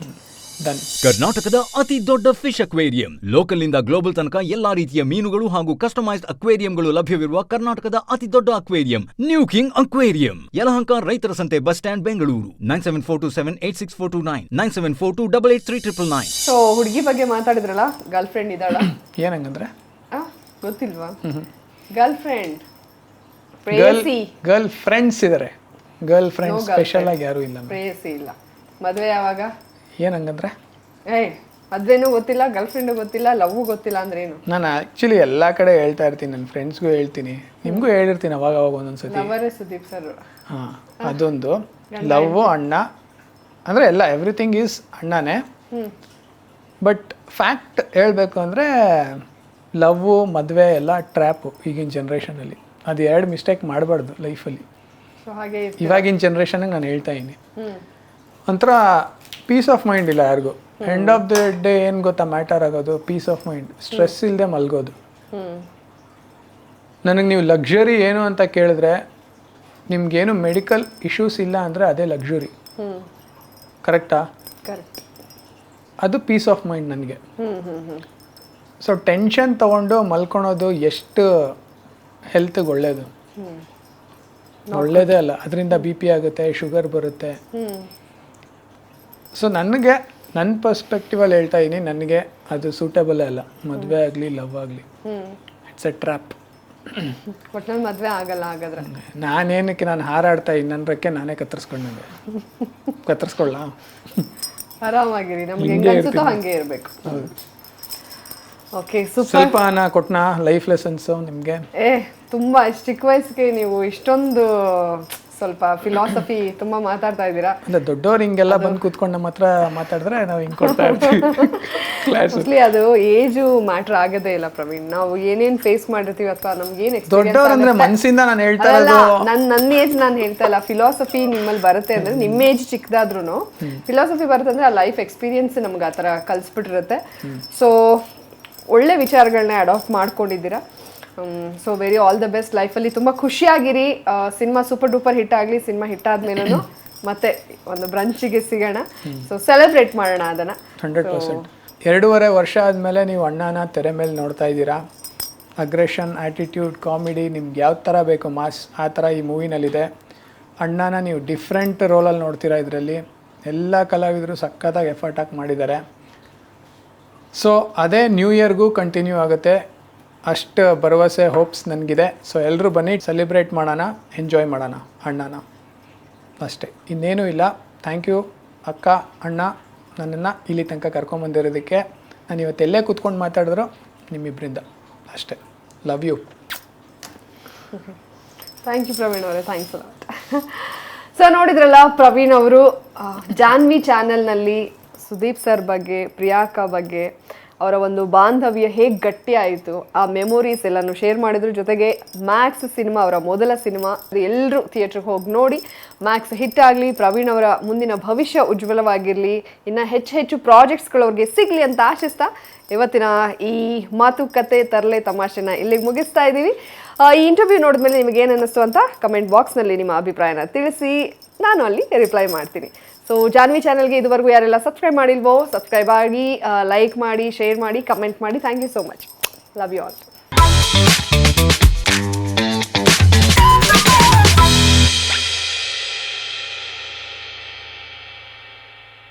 ಡನ್. ಕರ್ನಾಟಕದ ಅತಿ ದೊಡ್ಡ ಫಿಶ್ ಅಕ್ವೇರಿಯಂ. ಲೋಕಲ್ನಿಂದ ಗ್ಲೋಬಲ್ ತನಕ ಎಲ್ಲಾ ರೀತಿಯ ಮೀನುಗಳು ಹಾಗೂ ಕಸ್ಟಮೈಸ್ಡ್ ಅಕ್ವೇರಿಯಂಗಳು ಲಭ್ಯವಿರುವ ಕರ್ನಾಟಕದ ಅತಿ ದೊಡ್ಡ aquarium new king aquarium. Yelahanka ರೈತರ ಸಂತೆ ಬಸ್ ಸ್ಟ್ಯಾಂಡ್, ಬೆಂಗಳೂರು. 9742786429 9742883999. ಸೊ ಹುಡುಗಿ ಬಗ್ಗೆ ಮಾತಾಡಿದ್ರಲ್ಲ, ಗರ್ಲ್ ಫ್ರೆಂಡ್ ಇದ್ದಾಳ? ಏನಂಗಂದ್ರೆ ಗೊತ್ತಿಲ್ವಾ? ಗರ್ಲ್ ಫ್ರೆಂಡ್, ಗರ್ಲ್ ಫ್ರೆಂಡ್ಸ್ ಇದಾರೆ. ಗರ್ಲ್ ಫ್ರೆಂಡ್ ಸ್ಪೆಷಲ್ ಆಗಿ ಯಾರು ಇಲ್ಲ. ಪ್ರೇಯಸಿ ಇಲ್ಲ. ಮದುವೆ ಯಾವಾಗ? ಏನಂಗಂದ್ರೆ ಮದ್ವೆನೂ ಗೊತ್ತಿಲ್ಲ, ಗರ್ಲ್ ಫ್ರೆಂಡು ಗೊತ್ತಿಲ್ಲ, ಲವ್ ಗೊತ್ತಿಲ್ಲ ಅಂದ್ರೆ ಏನು? ನಾನು ಆ್ಯಕ್ಚುಲಿ ಎಲ್ಲ ಕಡೆ ಹೇಳ್ತಾ ಇರ್ತೀನಿ, ನನ್ನ ಫ್ರೆಂಡ್ಸ್ಗೂ ಹೇಳ್ತೀನಿ, ನಿಮಗೂ ಹೇಳಿರ್ತೀನಿ ಅವಾಗ ಒಂದೊಂದ್ಸತಿ. ಲವರೇ ಸುದೀಪ್ ಸರ್. ಹಾಂ, ಅದೊಂದು ಲವ್ ಅಣ್ಣ ಅಂದರೆ ಎಲ್ಲ ಎವ್ರಿಥಿಂಗ್ ಈಸ್ ಅಣ್ಣನೇ. ಬಟ್ ಫ್ಯಾಕ್ಟ್ ಹೇಳಬೇಕು ಅಂದರೆ ಲವ್ವು ಮದುವೆ ಎಲ್ಲ ಟ್ರ್ಯಾಪು ಈಗಿನ ಜನ್ರೇಷನಲ್ಲಿ. ಅದು 2 ಮಿಸ್ಟೇಕ್ ಮಾಡಬಾರ್ದು ಲೈಫಲ್ಲಿ. ಹಾಗೆ ಇವಾಗಿನ ಜನ್ರೇಷನ್ಗೆ ನಾನು ಹೇಳ್ತಾ ಇದ್ದೀನಿ. ಒಂಥರ ಪೀಸ್ ಆಫ್ ಮೈಂಡ್ ಇಲ್ಲ ಯಾರಿಗೂ. ಎಂಡ್ ಆಫ್ ದ ಡೇ ಏನು ಗೊತ್ತಾ ಮ್ಯಾಟರ್ ಆಗೋದು? Piece of mind. ಸ್ಟ್ರೆಸ್ ಇಲ್ಲದೆ ಮಲ್ಗೋದು. ನನಗೆ ನೀವು ಲಕ್ಸುರಿ ಏನು ಅಂತ ಕೇಳಿದ್ರೆ, ನಿಮ್ಗೇನು ಮೆಡಿಕಲ್ ಇಶ್ಯೂಸ್ ಇಲ್ಲ ಅಂದರೆ ಅದೇ ಲಕ್ಸುರಿ. ಕರೆಕ್ಟಾ? ಕರೆಕ್ಟ್. ಅದು ಪೀಸ್ ಆಫ್ ಮೈಂಡ್ ನನಗೆ. ಸೊ ಟೆನ್ಷನ್ ತೊಗೊಂಡು ಮಲ್ಕೊಳೋದು ಎಷ್ಟು ಹೆಲ್ತ್ಗೆ ಒಳ್ಳೆಯದು? ಒಳ್ಳೇದೇ ಅಲ್ಲ. ಅದರಿಂದ BP ಆಗುತ್ತೆ, ಶುಗರ್ ಬರುತ್ತೆ. ಸೊ ನನಗೆ ನನ್ನ ಪರ್ಸ್ಪೆಕ್ಟಿವಲ್ಲಿ ಹೇಳ್ತಾ ಇದ್ದೀನಿ, ನನಗೆ ಅದು ಸೂಟೇಬಲೇ ಅಲ್ಲ. ಮದುವೆ ಆಗಲಿ ಲವ್ ಆಗಲಿ, ಇಟ್ಸ್ ಎ ಟ್ರ್ಯಾಪ್. ಒಟ್ನಲ್ಲಿ ಮದುವೆ ಆಗಲ್ಲ ಹಾಗಾದ್ರೆ. ನಾನೇನಕ್ಕೆ ನಾನು ಹಾರಾಡ್ತಾ ನನ್ನ ರೆಕ್ಕೆ ನಾನೇ ಕತ್ತರಿಸ್ಕೊಂಡಂಗೆ ಕತ್ತರಿಸ್ಕೊಳ್ಳ. ಆರಾಮಾಗಿರಿ, ನಮ್ಗೆ ಹೆಂಗೆ ಅನ್ಸುತ್ತೋ ಹಂಗೆ ಇರಬೇಕು. Okay, super. ಸ್ವಲ್ಪ ಕೊಟ್ನಾ ಲೈಫ್ ಲೆಸನ್ಸು ನಿಮಗೆ? ತುಂಬಾ ಚಿಕ್ಕ ವಯಸ್ಸಿಗೆ ನೀವು ಇಷ್ಟೊಂದು ಸ್ವಲ್ಪ ಫಿಲಾಸಫಿ ತುಂಬಾ ಮಾತಾಡ್ತಾ ಇದ್ದೀರಾ. ಅಂದ್ರೆ ದೊಡ್ಡವ್ರು ಹಿಂಗೆಲ್ಲ ಬಂದು ಕೂತ್ಕೊಂಡು ನಮ್ಮ ಹತ್ರ ಮಾತಾಡಿದ್ರೆ ನಾವು ಹಿಂಗೆ ಕೊಡ್ತಾ ಇರ್ತೀವಿ ಕ್ಲಾಸ್. ಮೋಸ್ಟ್ಲಿ ಅದು ಏಜು ಮ್ಯಾಟರ್ ಆಗದೇ ಇಲ್ಲ ಪ್ರವೀಣ್. ನಾವು ಏನೇನ್ ಫೇಸ್ ಮಾಡಿರ್ತೀವಿ ಅಥವಾ ನಮ್ಗೆ ಏನ್ ದೊಡ್ಡವ್ರು ಅಂದ್ರೆ ಮನಸ್ಸಿಂದ ನಾನು ಹೇಳ್ತಾ ಇರೋದು. ನನ್ನ ಏಜ್ ನಾನು ಹೇಳ್ತಾ ಇಲ್ಲ, ಫಿಲಾಸಫಿ ನಿಮ್ಮಲ್ಲಿ ಬರುತ್ತೆ ಅಂದ್ರೆ ನಿಮ್ಮ ಏಜ್ ಚಿಕ್ಕದಾದ್ರೂ ಫಿಲಾಸಫಿ ಬರುತ್ತೆ ಅಂದ್ರೆ ಆ ಲೈಫ್ ಎಕ್ಸ್ಪೀರಿಯನ್ಸ್ ನಮ್ಗೆ ಆ ಥರ ಕಲಿಸ್ಬಿಟ್ಟಿರುತ್ತೆ. ಸೊ ಒಳ್ಳೆ ವಿಚಾರಗಳನ್ನ ಅಡಾಪ್ಟ್ ಮಾಡ್ಕೊಂಡಿದ್ದೀರಾ. So very all the best. ಲೈಫಲ್ಲಿ ತುಂಬ ಖುಷಿಯಾಗಿರಿ. ಸಿನಿಮಾ ಸೂಪರ್ ಡೂಪರ್ ಹಿಟ್ ಆಗಲಿ. ಸಿನಿಮಾ ಹಿಟ್ ಆದ್ಮೇಲೂ ಮತ್ತೆ ಒಂದು ಬ್ರಂಚಿಗೆ ಸಿಗೋಣ. ಸೊ ಸೆಲೆಬ್ರೇಟ್ ಮಾಡೋಣ ಅದನ್ನು. 100%. 2.5 ವರ್ಷ ಆದಮೇಲೆ ನೀವು ಅಣ್ಣನ ತೆರೆ ಮೇಲೆ ನೋಡ್ತಾ ಇದ್ದೀರಾ. ಅಗ್ರೆಷನ್, ಆ್ಯಟಿಟ್ಯೂಡ್, ಕಾಮಿಡಿ ನಿಮ್ಗೆ ಯಾವ ಥರ ಬೇಕು ಮಾಸ್ ಆ ಥರ ಈ ಮೂವಿನಲ್ಲಿದೆ. ಅಣ್ಣನ ನೀವು ಡಿಫ್ರೆಂಟ್ ರೋಲಲ್ಲಿ ನೋಡ್ತೀರಾ. ಇದರಲ್ಲಿ ಎಲ್ಲ ಕಲಾವಿದರು ಸಖತ್ತಾಗಿ ಎಫರ್ಟ್ ಹಾಕಿ ಮಾಡಿದ್ದಾರೆ. ಸೊ ಅದೇ ನ್ಯೂ ಇಯರ್ಗೂ ಕಂಟಿನ್ಯೂ ಆಗುತ್ತೆ. ಅಷ್ಟು ಭರವಸೆ, ಹೋಪ್ಸ್ ನನಗಿದೆ. ಸೊ ಎಲ್ಲರೂ ಬನ್ನಿ, ಸೆಲೆಬ್ರೇಟ್ ಮಾಡೋಣ, ಎಂಜಾಯ್ ಮಾಡೋಣ ಅಣ್ಣನ, ಅಷ್ಟೇ, ಇನ್ನೇನೂ ಇಲ್ಲ. ಥ್ಯಾಂಕ್ ಯು ಅಕ್ಕ, ಅಣ್ಣ, ನನ್ನನ್ನು ಇಲ್ಲಿ ತನಕ ಕರ್ಕೊಂಬಂದಿರೋದಕ್ಕೆ. ನಾನು ಇವತ್ತೆಲ್ಲೇ ಕೂತ್ಕೊಂಡು ಮಾತಾಡಿದ್ರು ನಿಮ್ಮಿಬ್ಬರಿಂದ ಅಷ್ಟೇ. Love you. Thank you Praveen ಅವರೇ, ಥ್ಯಾಂಕ್ಸ್ ಅಲಾಟ್. ಸೊ ನೋಡಿದ್ರಲ್ಲ, ಪ್ರವೀಣ್ ಅವರು ಜಾನ್ವಿ ಚಾನೆಲ್ನಲ್ಲಿ ಸುದೀಪ್ ಸರ್ ಬಗ್ಗೆ, ಪ್ರಿಯಾಂಕಾ ಬಗ್ಗೆ, ಅವರ ಒಂದು ಬಾಂಧವ್ಯ ಹೇಗೆ ಗಟ್ಟಿ ಆಯಿತು, ಆ ಮೆಮೊರೀಸ್ ಎಲ್ಲನೂ ಶೇರ್ ಮಾಡಿದ್ರು. ಜೊತೆಗೆ ಮ್ಯಾಕ್ಸ್ ಸಿನಿಮಾ, ಅವರ ಮೊದಲ ಸಿನಿಮಾ, ಎಲ್ಲರೂ ಥಿಯೇಟ್ರಿಗೆ ಹೋಗಿ ನೋಡಿ. ಮ್ಯಾಕ್ಸ್ ಹಿಟ್ ಆಗಲಿ, ಪ್ರವೀಣ್ ಅವರ ಮುಂದಿನ ಭವಿಷ್ಯ ಉಜ್ವಲವಾಗಿರಲಿ, ಇನ್ನು ಹೆಚ್ಚು ಪ್ರಾಜೆಕ್ಟ್ಸ್ಗಳು ಅವ್ರಿಗೆ ಸಿಗಲಿ ಅಂತ ಆಶಿಸ್ತಾ ಇವತ್ತಿನ ಈ ಮಾತುಕತೆ ತರಲೆ ತಮಾಷೆನ ಇಲ್ಲಿಗೆ ಮುಗಿಸ್ತಾ ಇದ್ದೀವಿ. ಈ ಇಂಟರ್ವ್ಯೂ ನೋಡಿದ್ಮೇಲೆ ನಿಮಗೆ ಏನು ಅನ್ನಿಸ್ತು ಅಂತ ಕಮೆಂಟ್ ಬಾಕ್ಸ್ನಲ್ಲಿ ನಿಮ್ಮ ಅಭಿಪ್ರಾಯನ ತಿಳಿಸಿ, ನಾನು ಅಲ್ಲಿ ರಿಪ್ಲೈ ಮಾಡ್ತೀನಿ. ಸೊ ಜಾನ್ವಿ ಚಾನಲ್ಗೆ ಇದುವರೆಗೂ ಯಾರೆಲ್ಲ ಸಬ್ಸ್ಕ್ರೈಬ್ ಮಾಡಿಲ್ವೋ ಸಬ್ಸ್ಕ್ರೈಬ್ ಆಗಿ, ಲೈಕ್ ಮಾಡಿ, ಶೇರ್ ಮಾಡಿ, ಕಮೆಂಟ್ ಮಾಡಿ. Thank you so much. Love you all.